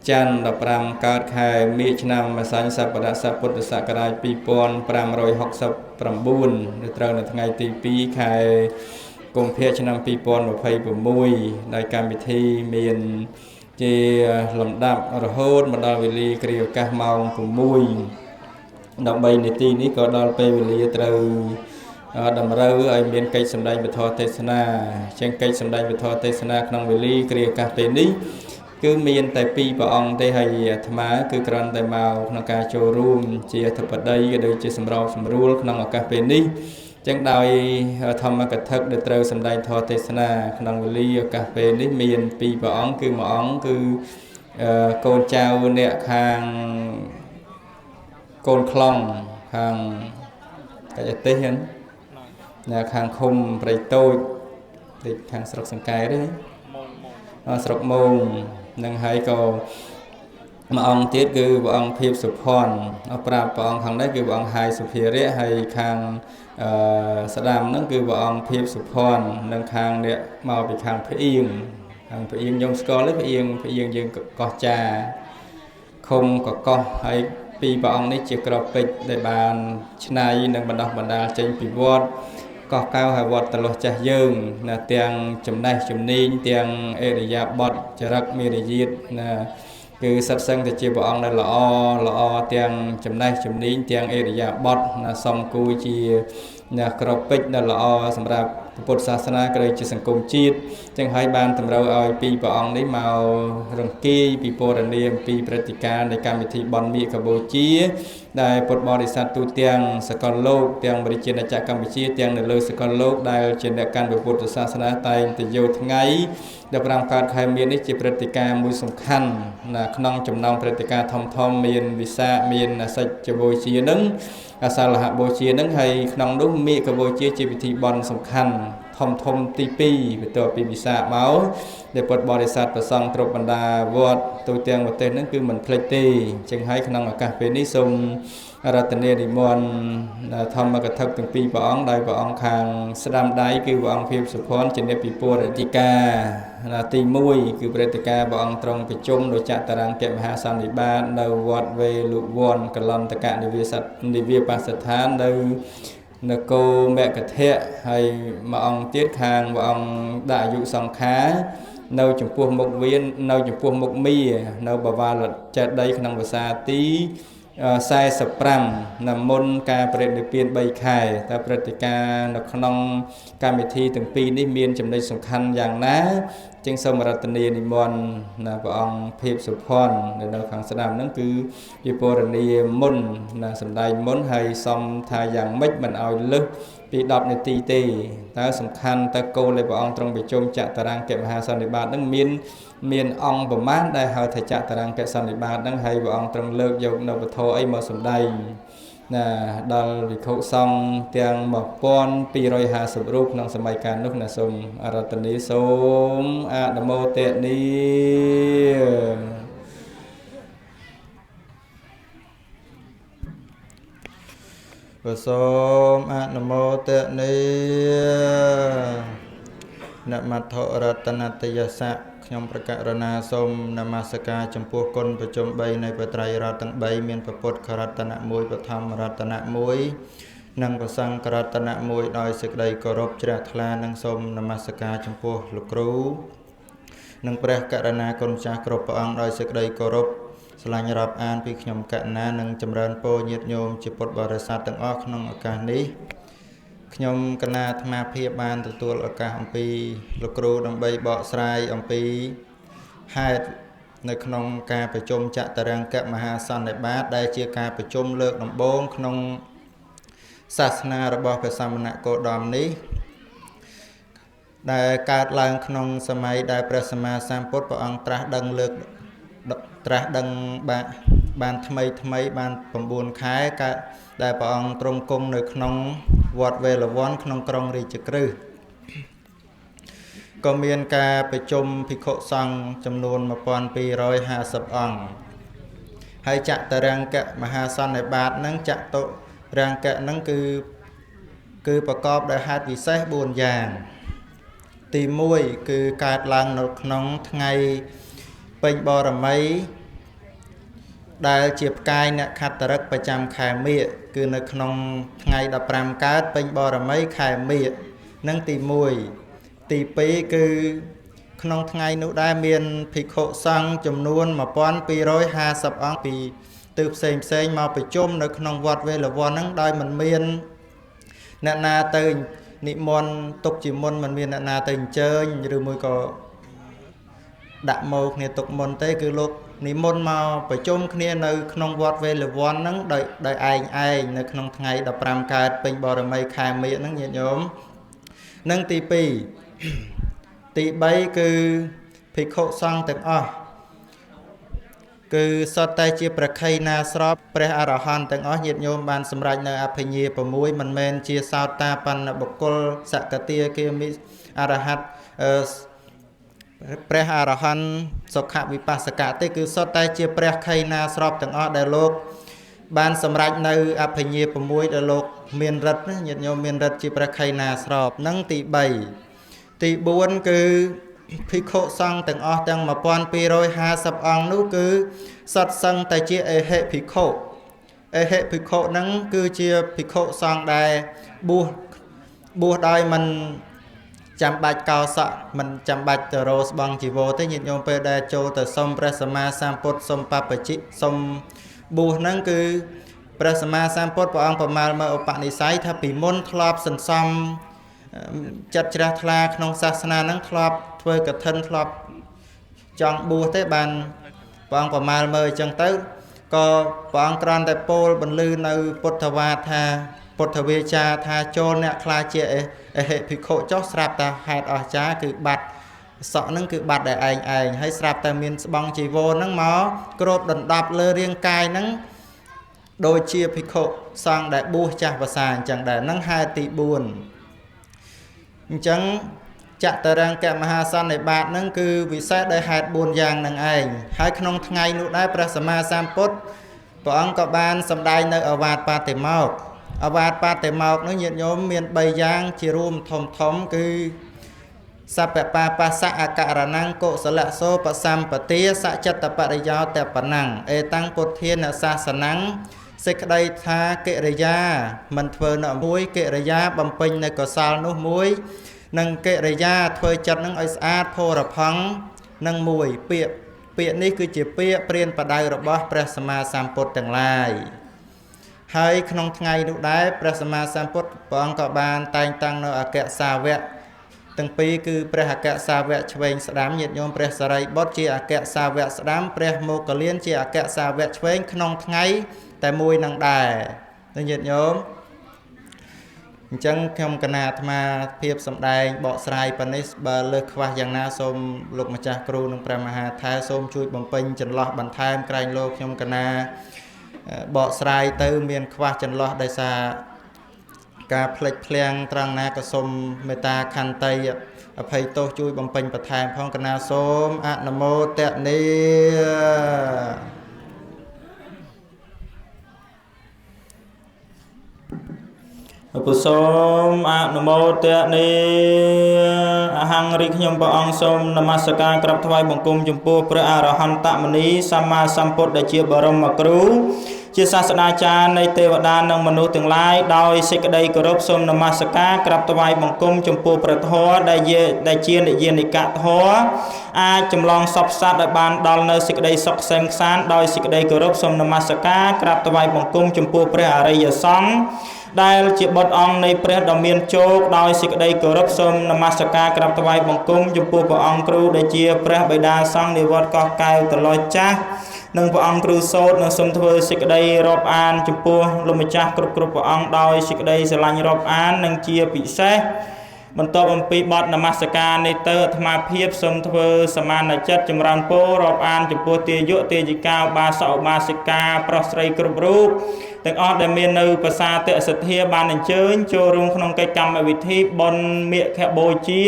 ច័ន្ទ15កើតខែមិញឆ្នាំម្សាញ់សប្តាហ៍ពុទ្ធសករាជ2569ត្រូវនៅថ្ងៃទី2ខែកុម្ភៈឆ្នាំ2026ដោយកម្មវិធីមានជាលំដាប់រហូតមកដល់វេលាគ្រាឱកាសម៉ោង6ដើម្បីនាទីនេះក៏ដល់ពេលវេលាត្រូវតម្រូវឲ្យមានកិច្ចសម្ដែងពធទេសនាជាងកិច្ចសម្ដែងពធទេសនាក្នុងវេលាគ្រាឱកាសពេលនេះគឺមានតែ2ព្រះអង្គទេហើយអាត្មាគឺគ្រាន់តែមកក្នុងការចូលរួមជាអធិបតីក៏ដូចជាសម្របសម្រួលក្នុងឱកាសពេលនេះចឹងដោយធម្មកថាដែលត្រូវសម្ដែងធម៌ទេសនាក្នុងវេលាឱកាសពេលនេះមាន2ព្រះអង្គគឺមួយអង្គគឺកូនចៅអ្នកខាងកូនខ្លងខាងកញ្ចទេសហ្នឹងអ្នកខាងឃុំព្រៃតូចទីខាងស្រុកសង្កែទេស្រុកមោងនឹងហើយក៏មួយអង្គទៀតគឺព្រះអង្គភាពសុភ័ណ្ឌប្រាប់ព្រះអង្គខាងនេះគឺព្រះអង្គហាយសុភារៈហើយខាងស្ដាំហ្នឹងគឺព្រះអង្គភាពសុភ័ណ្ឌនិងខាងអ្នកមកពីខាងផ្អៀងខ្ញុំស្គាល់ទេផ្អៀងយើងកោះចាឃុំកកោះហើយ ពីព្រះអង្គនេះជាក្របពេជ្រដែលបានឆ្នៃនិងបណ្ដោះបណ្ដាលចេញពីវត្តកោះកៅហើយវត្តតលោះចាស់យើងណាទាំងចំណេះជំនាញទាំងអេរិយាបថចរិតមេរយាទណាគឺសិតសឹងតែជាព្រះអង្គដែលល្អទាំងចំណេះជំនាញទាំងអេរិយាបថណាសំគូជាណាក្របពេជ្រដែលល្អសម្រាប់ពុទ្ធសាសនាក៏ដូចជាសង្គមជាតិចឹងហើយបានតម្រូវឲ្យពីព្រះអង្គនេះមករង្គីពីពរនាអំពីព្រឹត្តិការណ៍នៃកម្មវិធីបន់មាឃបូជាដែលពុទ្ធបរិស័ទទូទាំងសកលលោកទាំងបរិជាណាចក្រកម្ពុជាទាំងនៅលើសកលលោកដែលជាអ្នកកាន់ពុទ្ធសាសនាតែងតែយកថ្ងៃ15កើតខែមីននេះជាព្រឹត្តិការណ៍មួយសំខាន់ណាក្នុងចំណោមព្រឹត្តិការណ៍ធំមានវិសាខមានសច្ចបូជានឹងអសាលហបូជានឹងហើយក្នុងនោះមាឃបូជាជាពិធីបុណ្យសំខាន់ធំទី2បន្ទាប់ពីវិសាខមកដែលពុទ្ធបរិស័ទប្រសង់គ្រប់បណ្ដាវត្តទូទាំងប្រទេសនឹងគឺមិនភ្លេចទេចឹងហើយក្នុងឱកាសពេលនេះសូមរតនានិមន្តធម្មកថាទាំងពីរព្រះអង្គដោយព្រះអង្គខាងស្ដាំដៃគឺព្រះអង្គភិបសុភ័ណ្ឌជាអ្នកពិពរអធិការទី1គឺព្រឹត្តិការណ៍ព្រះអង្គទ្រង់ប្រជុំដោយចតរង្គមហាសន្និបាតនៅវត្តវេលុវ័នកលន្តកនិវាបស្ថាននៅនគរមគធៈហើយមួយអង្គទៀតខាងព្រះអង្គដាក់អាយុសង្ខារនៅចំពោះមុខវៀននៅចំពោះមុខមានៅបវាលចេតិយក្នុងភាសាទី45នៅមុនការបរិនិព្វាន3ខែតើព្រឹត្តិការណ៍នៅក្នុងកម្មវិធីទាំងពីរនេះមានចំណុចសំខាន់យ៉ាងណាจึงសូមរតនានិមន្តណាព្រះអង្គភិបសុភ័ណ្ឌនៅខាងស្ដាំហ្នឹងគឺជាពរនីមុនណាសម្ដែងមុនហើយសំថាយ៉ាងម៉េចមិនឲ្យលើសពី10នាទីទេតើសំខាន់តើគោលនៃព្រះអង្គទ្រង់ប្រជុំចតរង្គមហាសន្និបាតហ្នឹងមានអង្គប្រមាណដែលហៅថាចតរង្គសន្និបាតហ្នឹងហើយព្រះអង្គទ្រង់លើកយកនៅពធអីមកសម្ដែងណាដល់វិខុសង្ឃទាំង1250រូបក្នុងសម័យកាលនោះណាសូមអរតនីសូមអនុមោទនីសូមអនុមោទនីនមត្ថរតនតយសៈខ្ញុំប្រកាសរណាសូមនមស្ការចំពោះគុណប្រជុំ3នៃបត្រៃរតទាំង3មានពុទ្ធរតនៈ1បឋមរតនៈ1និងប្រសង្ឃរតនៈ1ដោយសេចក្តីគោរពជ្រះថ្លានិងសូមនមស្ការចំពោះលោកគ្រូនិងព្រះករុណាគុណចាស់គ្រប់ព្រះអង្គដោយសេចក្តីគោរពស្រឡាញ់រាប់អានពីខ្ញុំកណានិងចម្រើនពរញាតិញោមជាពុទ្ធបរិស័ទទាំងអស់ក្នុងឱកាសនេះខ្ញុំកណាអាត្មាភាពបានទទួលឱកាសអំពីលោកគ្រូដើម្បីបកស្រាយអំពីហេតុនៅក្នុងការប្រជុំចតរង្គមហាសន្និបាតដែលជាការប្រជុំលើកដំបូងក្នុងសាសនារបស់ព្រះសមណគោតមនេះដែលកើតឡើងក្នុងសម័យដែលព្រះសម្មាសម្ពុទ្ធព្រះអង្គត្រាស់ដឹងបានថ្មីបាន9ខែកើតដែលព្រះអង្គទ្រង់គង់នៅក្នុងវត្តវេលវ័នក្នុងក្រុងរាជក្រឹសក៏មានការប្រជុំភិក្ខុសង្ឃចំនួន1250អង្គហើយចតរង្គមហាសន្និបាតនឹងចតុរង្គនឹងគឺប្រកបដោយហេតុវិសេស4យ៉ាងទី1គឺកើតឡើងនៅក្នុងថ្ងៃពេញបរមីដែលជាផ្កាយអ្នកខត្តរិកប្រចាំខែមិញគឺនៅក្នុងថ្ងៃ15កើតពេញបរមីខែមិញនឹងទី1ទី2គឺក្នុងថ្ងៃនោះដែរមានភិក្ខុសង្ឃចំនួន1250អង្គពីទិសផ្សេងមកប្រជុំនៅក្នុងវត្តវេលវ័នហ្នឹងដោយមិនមានអ្នកណាទៅនិមន្តទុកជាមុនមិនមានអ្នកណាទៅអញ្ជើញឬមួយក៏ដាក់មកគ្នាទុកមុនទេគឺលោកនិមន្តមកប្រជុំគ្នានៅក្នុងវត្តវេលវ័នហ្នឹងដោយឯងនៅក្នុងថ្ងៃ15កើតពេញបរមីខែមិញហ្នឹងញាតិញោមនិងទី2ទី3គឺភិក្ខុសង្ឃទាំងអស់គឺសុទ្ធតែជាប្រខ័យណាស្របព្រះអរហន្តទាំងអស់ញាតិញោមបានសម្រេចនៅអភិញ្ញា6មិនមែនជាសោតាបណ្ណបុគ្គលសកតាគាមិអរហត្តព្រះអរហន្តសុខវិបស្សកៈទេគឺសុទ្ធតែជាព្រះខ័យណាស្របទាំងអស់ដែលលោកបានសម្រេចនៅអភិញ្ញា6ដែលលោកមានរិទ្ធញាតិញោមមានរិទ្ធជាព្រះខ័យណាស្របនិងទី3ទី4គឺភិក្ខុសង្ឃទាំងអស់ទាំង1250អង្គនោះគឺសុទ្ធសឹងតែជាអេហិភិក្ខុ អេហេភិក្ខុហ្នឹងគឺជាភិក្ខុសង្ឃដែលបួសដោយមិនចាំបាច់កោសក់មិនចាំបាច់ទៅរកស្បង់ជីវរទេញាតិញោមពេលដែលចូលទៅសុំព្រះសម្មាសម្ពុទ្ធសុំបព្វជិសុំបួសហ្នឹងគឺព្រះសម្មាសម្ពុទ្ធព្រះអង្គប្រមាលមើលឧបនិស្ស័យថាពីមុនធ្លាប់សន្សំចិត្តជ្រះថ្លាក្នុងសាសនាហ្នឹងធ្លាប់ធ្វើកឋិនធ្លាប់ចង់បួសទេបានព្រះអង្គប្រមាលមើលអញ្ចឹងទៅក៏ព្រះអង្គគ្រាន់តែពោលបន្លឺនៅពុទ្ធវាទថាពុទ្ធវាចាថាចូលអ្នកខ្លាចជាអេហិភិក្ខុចុះស្រាប់តែហេតុអស្ចារ្យគឺបាត់សក់ហ្នឹងគឺបាត់តែឯងហើយស្រាប់តែមានស្បង់ជីវរហ្នឹងមកគ្របដណ្ដប់លើរាងកាយហ្នឹងដូចជាភិក្ខុសង្ឃដែលបួសចាស់ភាសាអញ្ចឹងដែរហ្នឹងហេតុទី4អញ្ចឹងចតរង្គមហាសន្និបាតហ្នឹងគឺវិសេសដោយហេតុ4យ៉ាងហ្នឹងឯងហើយក្នុងថ្ងៃនោះដែរព្រះសម្មាសម្ពុទ្ធព្រះអង្គក៏បានសម្ដែងនៅអវាទបតិមោក្ខអវាទបតិមោក្ខនោះញាតិញោមមាន3យ៉ាងជារួមធំគឺសពបបាសៈអករណង្កុសលសោបសម្បទាសច្ចតបរិយោតបណੰអេតាំងពុទ្ធានសាសនੰសេចក្តីថាកិរិយាមិនធ្វើនៅមួយកិរិយាបំពេញនៅកុសលនោះមួយនិងកិរិយាធ្វើចិត្តនឹងឲ្យស្អាតផរផង់នឹងមួយពាក្យនេះគឺជាពាក្យព្រានបដៅរបស់ព្រះសម្មាសម្ពុទ្ធទាំងឡាយហើយក្នុងថ្ងៃនោះដែរព្រះសម្មាសម្ពុទ្ធព្រះអង្គក៏បានតែងតាំងនៅអគ្គសាវកទាំងពីរគឺព្រះអគ្គសាវកឆ្វេងស្ដាំញាតិញោមព្រះសារីបុត្រជាអគ្គសាវកស្ដាំព្រះមោគលានជាអគ្គសាវកឆ្វេងក្នុងថ្ងៃតែមួយនឹងដែរញាតិញោមអញ្ចឹងខ្ញុំកណាអាត្មាភាពសម្ដែងបកស្រាយប៉ុណ្នេះបើលើសខ្វះយ៉ាងណាសូមលោកម្ចាស់គ្រូនិងព្រះមហាថែសូមជួយបំពេញចន្លោះបន្ថែមក្រែងលោកខ្ញុំកណាបកស្រាយទៅមានខ្វះចន្លោះដោយសារការផ្លេចភ្លាំងត្រង់ណាក៏សូមមេត្តាខន្តីអភ័យទោសជួយបំពេញបន្ថែមផងកណាសូមអនុមោទនាពុសូមអនុមោទនាអហង្រីខ្ញុំព្រះអង្គសូមនមស្ការក្រាបថ្វាយបង្គំចំពោះព្រះអរហន្តមុនីសម្មាសម្ពុទ្ធដែលជាបរមគ្រូជាសាស្ត្រាចារ្យនៃទេវតានិងមនុស្សទាំងឡាយដោយសេចក្តីគោរពសូមនមស្ការក្រាបថ្វាយបង្គំចំពោះព្រះធម៌ដែលជានិយានិកធម៌អាចចម្លងសពសត្វឲ្យបានដល់នៅសេចក្តីសុខក្សេមក្សាន្តដោយសេចក្តីគោរពសូមនមស្ការក្រាបថ្វាយបង្គំចំពោះព្រះអរិយសង្ឃដែលជាបុត្រអង្គនៃព្រះដ៏មានជោគដោយសេចក្តីគោរពសូមនមស្ការក្រាបថ្វាយបង្គំចំពោះព្រះអង្គគ្រូដែលជាព្រះបិតាសង្ឃនិវត្តកោះកែវតឡោចាស់និងព្រះអង្គគ្រូសូត្រនិងសូមធ្វើសេចក្តីរាប់អានចំពោះលោកម្ចាស់គ្រប់ព្រះអង្គដោយសេចក្តីស្រឡាញ់រាប់អាននិងជាពិសេសបន្ទាប់អំពីបទនមស្ការនេះទៅអាត្មាភាពសូមធ្វើសមានចិត្តចម្រើនពររាប់អានចំពោះទាយុទាយិកាឧបាសកឧបាសិកាប្រុសស្រីគ្រប់រូបទាំងអស់ដែលមាននៅភាសាទិសធាបានអញ្ជើញចូលរួមក្នុងកិច្ចកម្មវិធីបុណ្យមាឃបូជា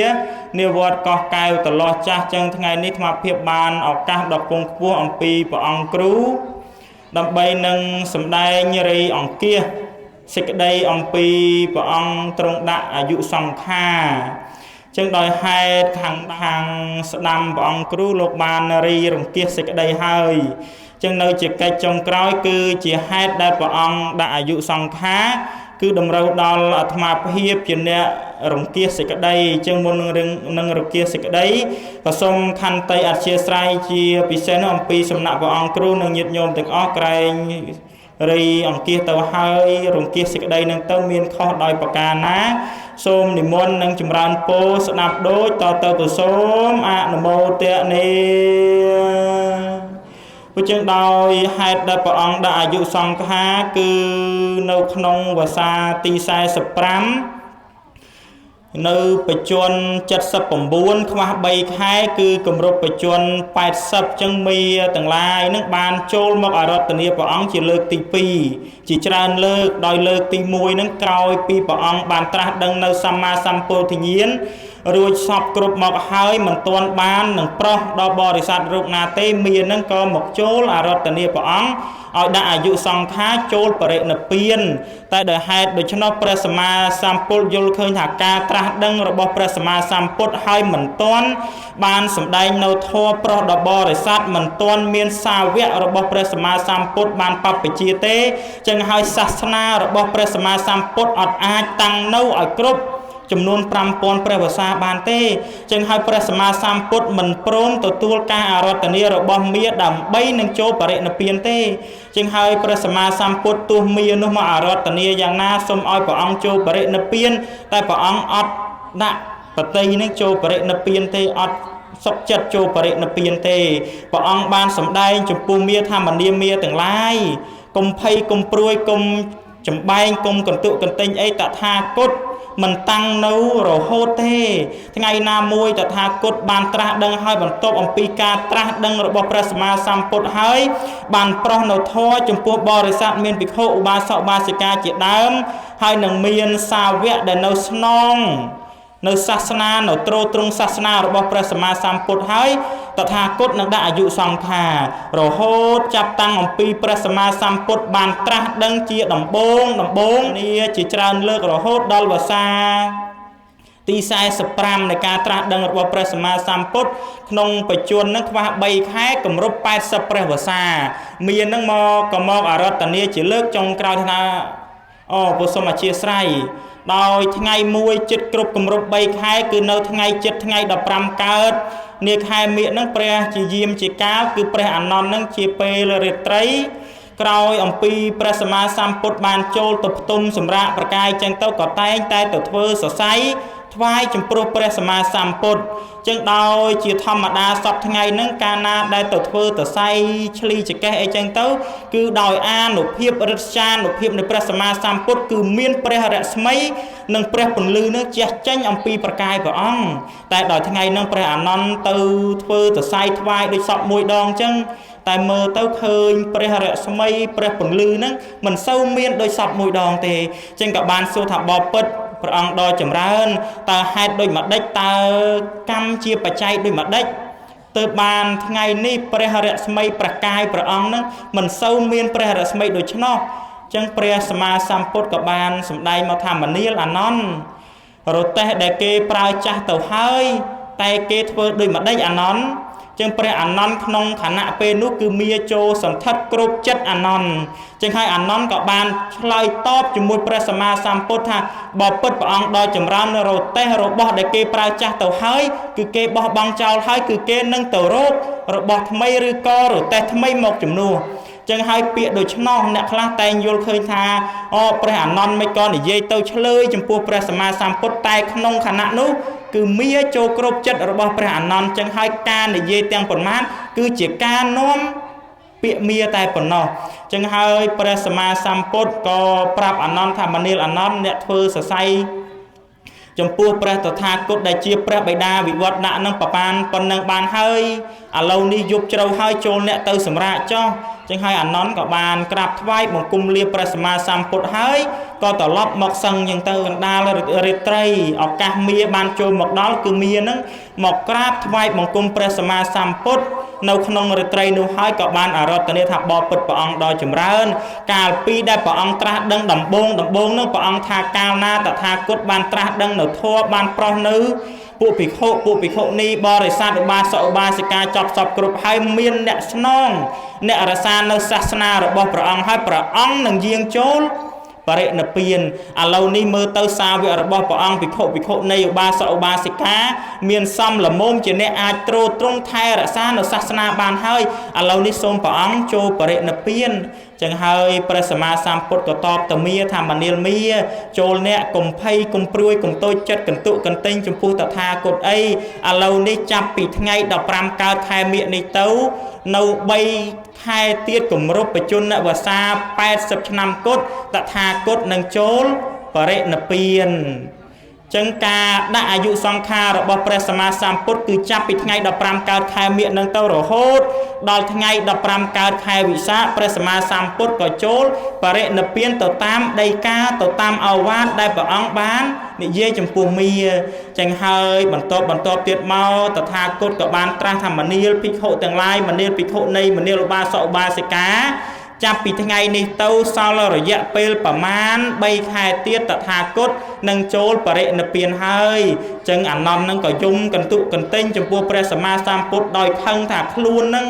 នៅវត្តកោះកែវតឡោះចាស់ចឹងថ្ងៃនេះអាត្មាភាពបានឱកាសដ៏ពងខ្ពស់អំពីព្រះអង្គគ្រូដើម្បីនឹងសម្ដែងរីអង្គាសសេចក្តីអំពីព្រះអង្គទ្រង់ដាក់អាយុសង្ខារចឹងដោយហេតុខាងស្ដាំព្រះអង្គគ្រូលោកបានរីរង្គាសសេចក្តីហើយចឹងនៅជាកិច្ចចុងក្រោយគឺជាហេតុដែលព្រះអង្គដាក់អាយុសង្ខារគឺតម្រូវដល់អាត្មាភាពជាអ្នករង្គាសសេចក្តីចឹងមុននឹងរង្គាសសេចក្តីក៏សូមខន្តីអធ្យាស្រ័យជាពិសេសនោះអំពីសំណាក់ព្រះអង្គគ្រូនិងញាតិញោមទាំងអស់ក្រែងរីអង្គាសទៅហើយរង្គាសសេចក្តីនឹងទៅមានខុសដោយប្រការណាសូមនិមន្តនិងចម្រើនពរស្ដាប់ដូចតទៅពុសូមអនុមោទនាព្រោះចឹងដោយហេតុដែលព្រះអង្គដាក់អាយុសង្ខារគឺនៅក្នុងវស្សាទី45នៅបច្ចុប្បន្ន79ខ្វះ3ខែគឺគម្រប់បច្ចុប្បន្ន80ចឹងមីទាំងឡាយនឹងបានចូលមកអារាធនាព្រះអង្គជាលើកទី2ជាច្រើនលើកដោយលើកទី1នឹងក្រោយពីព្រះអង្គបានត្រាស់ដឹងនៅសម្មាសម្ពោធិញ្ញាណ រួចសពគ្រប់មកហើយមិនទាន់បាននឹងប្រោះដល់បរិស័ទរូបណាទេមាននឹងក៏មកចូលអារតនាព្រះអង្គឲ្យដាក់អាយុសង្ខារចូលបរិនិព្វានតែដោយហេតុដូច្នោះព្រះសម្មាសម្ពុទ្ធយល់ឃើញថាការត្រាស់ដឹងរបស់ព្រះសម្មាសម្ពុទ្ធហើយមិនទាន់បានសម្ដែងនៅធម៌ប្រោះដល់បរិស័ទមិនទាន់មានសាវករបស់ព្រះសម្មាសម្ពុទ្ធបានបព្វជិទេចឹងហើយសាសនារបស់ព្រះសម្មាសម្ពុទ្ធអត់អាចតាំងនៅឲ្យគ្រប់ចំនួន 5000 ព្រះវស្សាបានទេចឹងហើយព្រះសម្មាសម្ពុទ្ធមិនព្រមទទួលការអារាធនារបស់មាដើម្បីនឹងចូលបរិនិព្វានទេចឹងហើយព្រះសម្មាសម្ពុទ្ធទោះមានោះមកអារាធនាយ៉ាងណាសូមឲ្យព្រះអង្គចូលបរិនិព្វានតែព្រះអង្គអត់ដាក់បតីនឹងចូលបរិនិព្វានទេអត់សុខចិត្តចូលបរិនិព្វានទេព្រះអង្គបានសម្ដែងចំពោះមាថាមនាមាទាំងឡាយកុំភ័យកុំព្រួយកុំចំបែងកុំកន្ទុកកន្ទិញអីតថាគតមិនតាំងនៅរហូតទេថ្ងៃណាមួយតថាគតបានត្រាស់ដឹងហើយបន្ទាប់អំពីការត្រាស់ដឹងរបស់ព្រះសម្មាសម្ពុទ្ធហើយបានប្រោះនៅធម៌ចំពោះបរិស័ទមានភិក្ខុឧបាសកឧបាសិកាជាដើមហើយនឹងមានសាវកដែលនៅស្នងនៅសាសនានៅទ្រទ្រង់សាសនារបស់ព្រះសម្មាសម្ពុទ្ធហើយតថាគតនឹងដាក់អាយុសង្ខាររហូតចាប់តាំងអំពីព្រះសម្មាសម្ពុទ្ធបានត្រាស់ដឹងជាដំបូងនេះជាច្រើនលើករហូតដល់វស្សាទី45នៃការត្រាស់ដឹងរបស់ព្រះសម្មាសម្ពុទ្ធក្នុងបច្ចុប្បន្ននឹងខ្វះ3ខែគម្រប់80ព្រះវស្សាមាននឹងមកអារាធនាជាលើកចុងក្រោយថាពុសូមអធិស្ឋានដោយថ្ងៃមួយចិត្តគ្រប់គម្រប់3ខែគឺនៅថ្ងៃចិត្តថ្ងៃ15កើតនាខែមិញនឹងព្រះជាយាមជាកាលគឺព្រះអានន្ទនឹងជាពេលរាត្រីក្រោយអំពីព្រះសម្មាសម្ពុទ្ធបានចូលទៅផ្ទុំសម្រាប់ប្រកាយចឹងទៅក៏តែងតែទៅធ្វើសរសៃថ្វាយចំពោះព្រះសម្មាសម្ពុទ្ធចឹងដោយជាធម្មតាសពថ្ងៃហ្នឹងកាលណាដែលទៅធ្វើតស័យឆ្លីចកេះអីចឹងទៅគឺដោយអានុភាពរិទ្ធចានុភាពនៃព្រះសម្មាសម្ពុទ្ធគឺមានព្រះរស្មីនិងព្រះពន្លឺនឹងជះចេញអំពីប្រកាយព្រះអង្គតែដល់ថ្ងៃហ្នឹងព្រះអានន្ទទៅធ្វើតស័យថ្វាយដូចសពមួយដងចឹងតែមើលទៅឃើញព្រះរស្មីព្រះពន្លឺហ្នឹងមិនសូវមានដូចសពមួយដងទេចឹងក៏បានសួរថាបបិទ្ធព្រះអង្គដ៏ចម្រើនតើហេតុដូចម្ដេចតើកម្មជាបច្ច័យដូចម្ដេចទើបបានថ្ងៃនេះព្រះរស្មីប្រកាយព្រះអង្គនឹងមិនសូវមានព្រះរស្មីដូច្នោះចឹងព្រះសម្មាសម្ពុទ្ធក៏បានសម្ដែងមកថាមនាលអានន្ទរទេះដែលគេប្រើចាស់ទៅហើយតែគេធ្វើដូចម្ដេចអានន្ទចឹងព្រះអានន្ទក្នុងខណៈពេលនោះគឺមានចូលសន្ធិដ្ឋគ្រប់ចិត្តអានន្ទចឹងហើយអានន្ទក៏បានឆ្លើយតបជាមួយព្រះសម្មាសម្ពុទ្ធថាបើពិតព្រះអង្គដ៏ចម្រើនរទេះរបស់ដែលគេប្រើចាស់ទៅហើយគឺគេបោះបង់ចោលហើយគឺគេនឹងទៅរករបស់ថ្មីឬក៏រទេះថ្មីមកជំនួសចឹងហើយពាក្យដូច្នោះអ្នកខ្លះតែងយល់ឃើញថាព្រះអានន្ទមិនក៏និយាយទៅឆ្លើយចំពោះព្រះសម្មាសម្ពុទ្ធតែក្នុងខណៈនោះគឺមានចូលគ្រប់ចិត្តរបស់ព្រះអានន្ទចឹងហើយការនិយាយទាំងប៉ុន្មានគឺជាការនាំពាក្យមាតែប៉ុណ្ណោះចឹងហើយព្រះសម្មាសម្ពុទ្ធក៏ប្រាប់អានន្ទថាមនាលអានន្ទអ្នកធ្វើសរសៃចំពោះព្រះតថាគតដែលជាព្រះបិតាវិវត្តណៈនឹងប្របានប៉ុណ្ណឹងបានហើយឥឡូវនេះយប់ជ្រៅហើយចូលអ្នកទៅសម្រាកចុះចឹងហើយអានន្ទក៏បានក្រាបថ្វាយបង្គំលាព្រះសម្មាសម្ពុទ្ធហើយក៏ត្រឡប់មកសឹងចឹងទៅកណ្ដាលរាត្រីឱកាសមាបានចូលមកដល់គឺមានឹងមកក្រាបថ្វាយបង្គំព្រះសម្មាសម្ពុទ្ធនៅក្នុងរាត្រីនោះហើយក៏បានអារាធនាថាបបិទ្ធព្រះអង្គដ៏ចម្រើនកាលពីដែលព្រះអង្គត្រាស់ដឹងដំបូងនឹងព្រះអង្គថាកាលណាតថាគតបានត្រាស់ដឹងនៅធម៌បានប្រោះនៅពួកភិក្ខុនីបរិស័ទឧបាសកឧបាសិកាចប់សពគ្រប់ហើយមានអ្នកស្នងអ្នករក្សានៅសាសនារបស់ព្រះអង្គហើយព្រះអង្គនឹងយាងចូលបរិនិព្វានឥឡូវនេះមើលទៅសាវករបស់ព្រះអង្គភិក្ខុនៃឧបាសកឧបាសិកាមានសំលមមជាអ្នកអាចទ្រទ្រង់ថែរក្សានៅសាសនាបានហើយឥឡូវនេះសូមព្រះអង្គចូលបរិនិព្វានចឹងហើយព្រះសម្មាសម្ពុទ្ធក៏តបទៅមាថាមនាលមាចូលអ្នកកុំភ័យកុំព្រួយកុំតូចចិត្តកន្ទុកកន្ទិញចំពោះតថាគតអីឥឡូវនេះចាប់ពីថ្ងៃ15កើតខែមិញនេះទៅនៅ3ខែទៀតគម្រប់បច្ចុប្បន្នវស្សា80ឆ្នាំគតតថាគតនឹងចូលបរិនិព្វានចឹងការដាក់អាយុសង្ខាររបស់ព្រះសម្មាសម្ពុទ្ធគឺចាប់ពីថ្ងៃ15កើតខែមិញនឹងទៅរហូតដល់ថ្ងៃ15កើតខែវិសាខព្រះសម្មាសម្ពុទ្ធក៏ចូលបរិនិព្វានទៅតាមដីកាទៅតាមឱវាទដែលព្រះអង្គបាន និយាយចំពោះមាចឹងហើយបន្ទាប់ទៀតមកតថាគតក៏បានត្រាស់ថាមនាលភិក្ខុទាំងឡាយមនាលភិក្ខុនៃមនាលឧបាសកឧបាសិកាចាប់ពីថ្ងៃនេះទៅសល់រយៈពេលប្រមាណ3ខែទៀតតថាគតនឹងចូលបរិនិព្វានហើយចឹងអានន្ទនឹងក៏យំកន្ទុកកន្ទិញចំពោះព្រះសម្មាសម្ពុទ្ធដោយខឹងថាខ្លួននឹង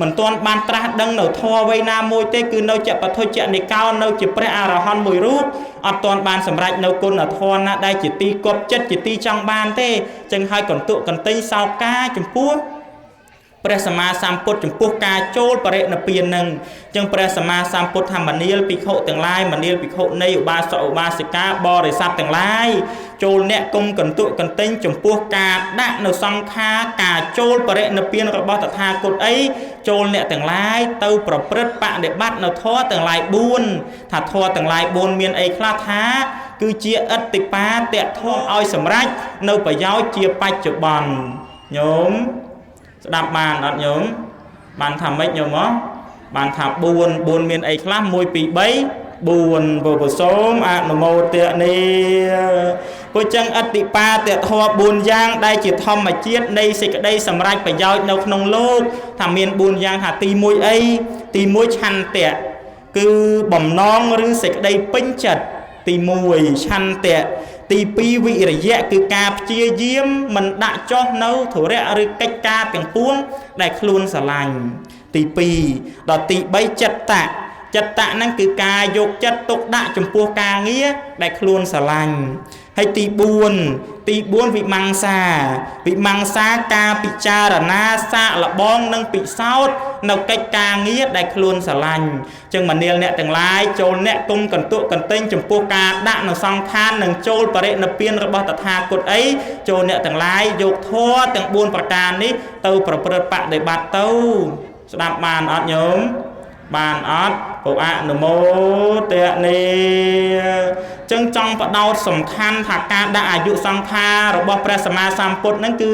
មិនទាន់បានត្រាស់ដឹងនៅធម៌អ្វីណាមួយទេគឺនៅចពធុជនិកោនៅជាព្រះអរហន្តមួយរូបអត់ទាន់បានសម្រេចនៅគុណធម៌ណាដែលជាទីគប់ចិត្តជាទីចង់បានទេចឹងហើយកន្ទុកកន្ទិញសោកាចំពោះព្រះសម្មាសម្ពុទ្ធចំពោះការចូលបរិនិព្វាននឹងចឹងព្រះសម្មាសម្ពុទ្ធថាមនាលភិក្ខុទាំងឡាយមនាលភិក្ខុនៃឧបាសកឧបាសិកាបរិស័ទទាំងឡាយចូលអ្នកគុំកន្ទុកកន្ទិញចំពោះការដាក់នៅសង្ខារការចូលបរិនិព្វានរបស់តថាគតអីចូលអ្នកទាំងឡាយទៅប្រព្រឹត្តបដិបត្តិនៅធម៌ទាំងឡាយ4ថាធម៌ទាំងឡាយ4មានអីខ្លះថាគឺជាអត្តិបាតៈធម៌ឲ្យសម្រេចនៅប្រយោជន៍ជាបច្ចុប្បន្នញោមស្ដាប់បានអត់ញោមបានថាម៉េចញោមហ៎បានថា4មានអីខ្លះ1 2 3 4ពុទ្ធសូមអនុមោទនាពុចឹងអតិបាតធម៌4យ៉ាងដែលជាធម្មជាតិនៃសេចក្តីសម្រេចប្រយោជន៍នៅក្នុងលោកថាមាន4យ៉ាងថាទី1អីទី1ឆន្ទៈគឺបំណងឬសេចក្តីពេញចិត្តទី1ឆន្ទៈទី2វិរិយៈគឺការព្យាយាមមិនដាក់ចុះនៅធុរៈឬកិច្ចការទាំងពួងដែលខ្លួនស្រឡាញ់ទី2ដល់ទី3ចិត្តៈហ្នឹងគឺការយកចិត្តទុកដាក់ចំពោះការងារដែលខ្លួនស្រឡាញ់ហើយទី4វិមង្សាការពិចារណាសាកល្បងនិងពិសោធន៍នៅកិច្ចការងារដែលខ្លួនស្រឡាញ់ចឹងមនាលអ្នកទាំងឡាយចូលអ្នកគុំកន្ទុកកន្ទិញចំពោះការដាក់នៅសង្ខារនិងចូលបរិនិព្វានរបស់តថាគតអីចូលអ្នកទាំងឡាយយកធម៌ទាំង4ប្រការនេះទៅប្រព្រឹត្តបដិបត្តិទៅស្ដាប់បានអត់ញោមបានអត់ពុអនុមោទនាចឹងចង់បដោតសំខាន់ថាការដាក់អាយុសង្ខាររបស់ព្រះសម្មាសម្ពុទ្ធហ្នឹងគឺ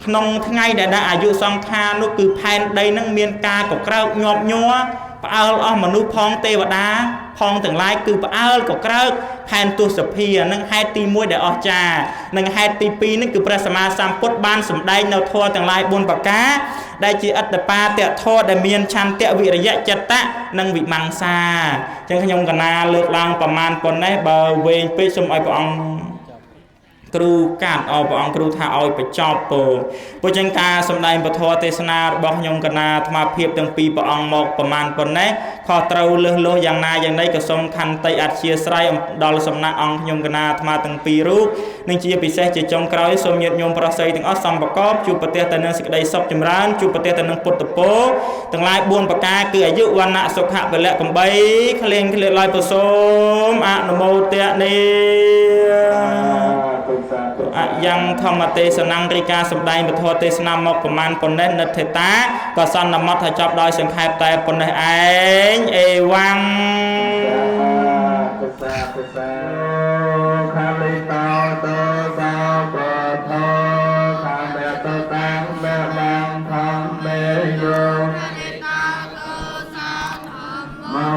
ក្នុងថ្ងៃដែលដាក់អាយុសង្ខារនោះគឺផែនដីហ្នឹងមានការកក្រើកញាប់ញ័រផ្អើលអស់មនុស្សផងទេវតាផងទាំងឡាយគឺផ្អើលកក្រើកផែនទស្សភានឹងហេតុទី1ដែលអស្ចារ្យនិងហេតុទី2នេះគឺព្រះសម្មាសម្ពុទ្ធបានសម្ដែងនៅធម៌ទាំងឡាយ4ប្រការដែលជាអត្តបាតធម៌ដែលមានឆន្ទៈវិរិយៈចិត្តៈនិងវិមង្សាអញ្ចឹងខ្ញុំកណាលើកឡើងប្រមាណប៉ុណ្ណេះបើវែងពេកសូមឲ្យព្រះអង្គគ្រូកាត់ព្រះអង្គគ្រូថាឲ្យបញ្ចប់ព្រោះចឹងការសម្ដែងពធទេសនារបស់ខ្ញុំកណាអាត្មាភាពទាំងពីរព្រះអង្គមកប្រមាណប៉ុណ្ណេះខុសត្រូវលើសលោះយ៉ាងណាយ៉ាងណីក៏សូមខន្តីអធ្យាស្រ័យដល់សំណាក់អង្គខ្ញុំកណាអាត្មាទាំងពីររូបនិងជាពិសេសជាចុងក្រោយសូមញាតិញោមប្រស័យទាំងអស់សំប្រកបជួបប្រទះតែនឹងសេចក្តីសុខចម្រើនជួបប្រទះតែនឹងពុទ្ធពរទាំងឡាយ4ប្រការគឺអាយុវណ្ណៈសុខៈពលៈ8ក្លៀងក្លៀកឡើយពុសូមអនុមោទនាអយ៉ាងធម្មទេសនារីកាសម្ដែងពធទេសនាមកប្រមាណប៉ុណ្ណេះនិទ្ធិតាក៏សន្មតថាចប់ដោយសង្ខេបតែប៉ុណ្ណេះឯងអេវ៉ាំងខាលិតោតោសោបធោខាលិតោតាំងមេបាំងធម្មមេយោខាលិតោតោសោធម្មោ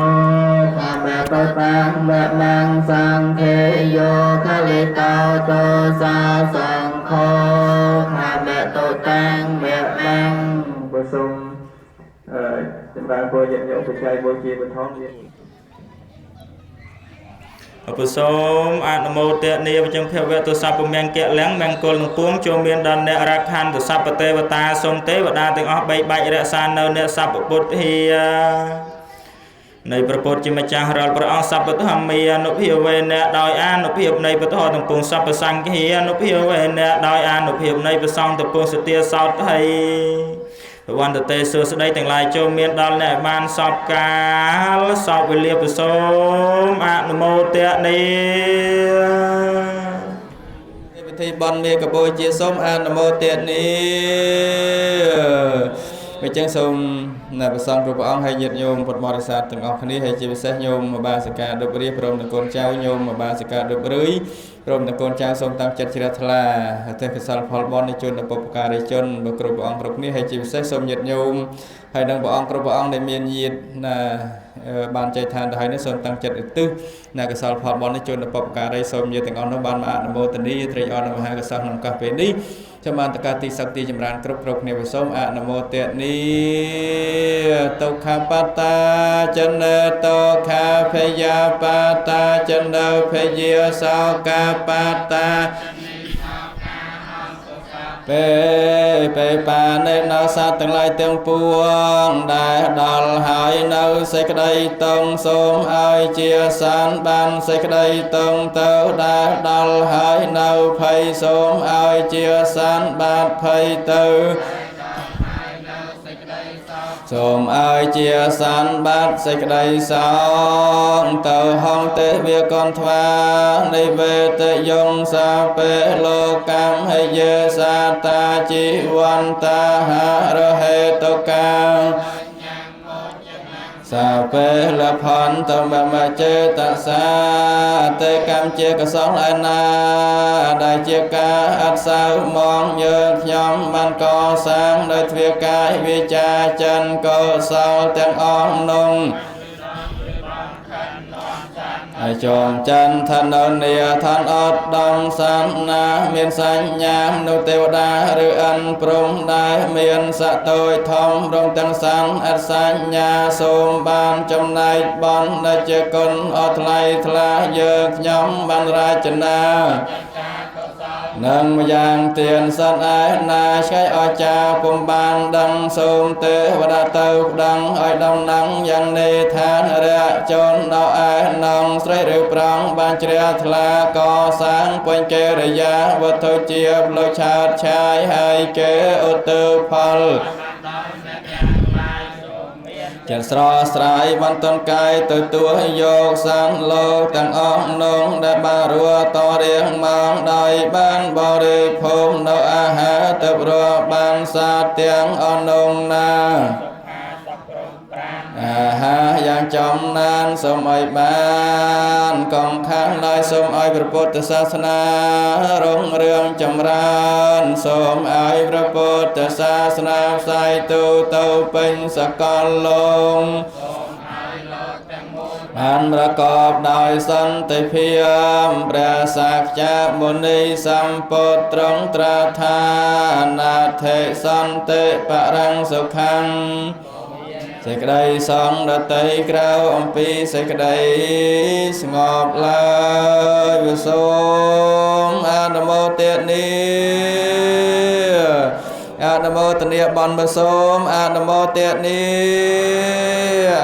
ខាលិតោតាំងមេបាំងសង្ឃេយោខាលិតោតោសោសង្ឃោខាលិតោតាំងមេបាំងប្រសុំចម្រើនពរញាតិញោមបច្ច័យបូជាបឋមពុសូមអនុមោទនាវចង្ភវៈទសពមង្គៈលំមង្គលនឹងពួងចូលមានដល់អ្នករខណ្ឌទសពទេវតាសូមទេវតាទាំងអស់បីបាច់រក្សានៅអ្នកសពពុទ្ធានៃព្រះពុទ្ធជាម្ចាស់រាល់ព្រះអង្គសព្វធម្មានុភាវេអ្នកដោយអានុភាពនៃពធទាំងពួងសព្វសង្ឃានុភាវេអ្នកដោយអានុភាពនៃព្រះសង្ឃទាំងពួងសទាសោតហីវន្តតេសួស្ដីទាំងឡាយចូលមានដល់អ្នកបានសពកាលសពវេលាប្រសូមអនុមោទនាពិធីបន់មេកបោជាសូមអនុមោទនាអញ្ចឹងសូមអ្នកប្រសងគ្រប់ព្រះអង្គហើយញាតិញោមពុទ្ធបរិស័ទទាំងអស់គ្នាហើយជាពិសេសញោមបាសិកាដុបរៀបព្រមទាំងកូនចៅញោមបាសិកាដុបរឿយព្រមទាំងកូនចៅសូមតាមចិត្តជ្រះថ្លាទេកសលផលបុណ្យនៃជនបុព្វការីជនបើគ្រប់ព្រះអង្គគ្រប់គ្នាហើយជាពិសេសសូមញាតិញោមហើយនឹងព្រះអង្គគ្រប់ព្រះអង្គដែលមានញាតិណា បានចែកឋានទៅហើយនេះសូមតាំងចិត្តឧទ្ទិសនៅកុសលផលបុណ្យនេះជូនដល់បុព្វការីសូមញាតិទាំងអស់នោះបានមកអនុមោទនាត្រេកអរនៅមហាកុសលក្នុងឱកាសពេលនេះចាំបានតកាទីសក្តិចម្រើនគ្រប់គ្នាសូមអនុមោទនីទុក្ខបតាចន្ទទុក្ខភយាបតាចន្ទភយាសោកាបតាពេលបានៃនៅសត្វទាំងឡាយទាំងពួងដែលដល់ហើយនៅសេចក្តីតងសូមឲ្យជាសានបានសេចក្តីតងទៅដែលដល់ហើយនៅភ័យសូមឲ្យជាសានបានភ័យទៅសូមឲ្យជាសានបាទសេចក្តីសោងទៅហងទេវាកនថ្វានៃវេទយងសាពេលោកម្មហេយេសាតាជីវន្តាហារហេតុកាសាពេលផន្តមមចេតសាទេកម្មជាកុសលឯណាដែលជាការអត់សៅមកយើងខ្ញុំបានកសាងដោយទ្វាកាយវាចាចិនកុសលទាំងអស់នោះហើយចងច័ន្ទឋាននីឋានអត់ដំសានណាមានសញ្ញាមនុស្សទេវតាឬអិនព្រំដែលមានសតូចធំរំទាំងសានអសញ្ញាសូមបានចំណែកបន់ដែលជាគុណអត់ថ្លៃថ្លាយើងខ្ញុំបានរាជនានឹងម្យ៉ាងទានសត្វឯណាឆ្កែអចាពុំបានដឹងសូមទេវតាទៅដឹងឲ្យដំណឹងយ៉ាងនេះឋានរៈជនដល់ឯនងស្រីឬប្រងបានជ្រះថ្លាកសាងពេញកិរិយាវត្ថុជាផ្លូវឆាតឆាយហើយកេឧទ្ទិផលចិត្តស្រស់ស្រាយបន្តនកាយទៅទួយកសានលោកទាំងអស់នោះដែលបានរួតរៀងមកដោយបានបរិភោគនៅអាហារទៅរកបានសាទាំងអនុណាអាហារយ៉ាងចំណានសូមឲ្យបានកងខាងឡើយសូមឲ្យព្រះពុទ្ធសាសនារុងរឿងចម្រើនសូមឲ្យព្រះពុទ្ធសាសនាផ្សាយទៅពេញសកលលោកបានប្រកបដោយសន្តិភាពព្រះសក្យមុនីសម្ពុទ្ធត្រង់ត្រាថានាថេសន្តិបរੰសុខੰសេចក្តីសង្ឃដតីក្រៅអំពីសេចក្តីស្ងប់ឡើយវិសូមអនុមោទនាអនុមោទនាបន់វិសូមអនុមោទនា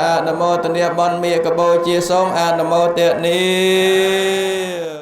អនុមោទនាបន់មេកបោជាសូមអនុមោទនា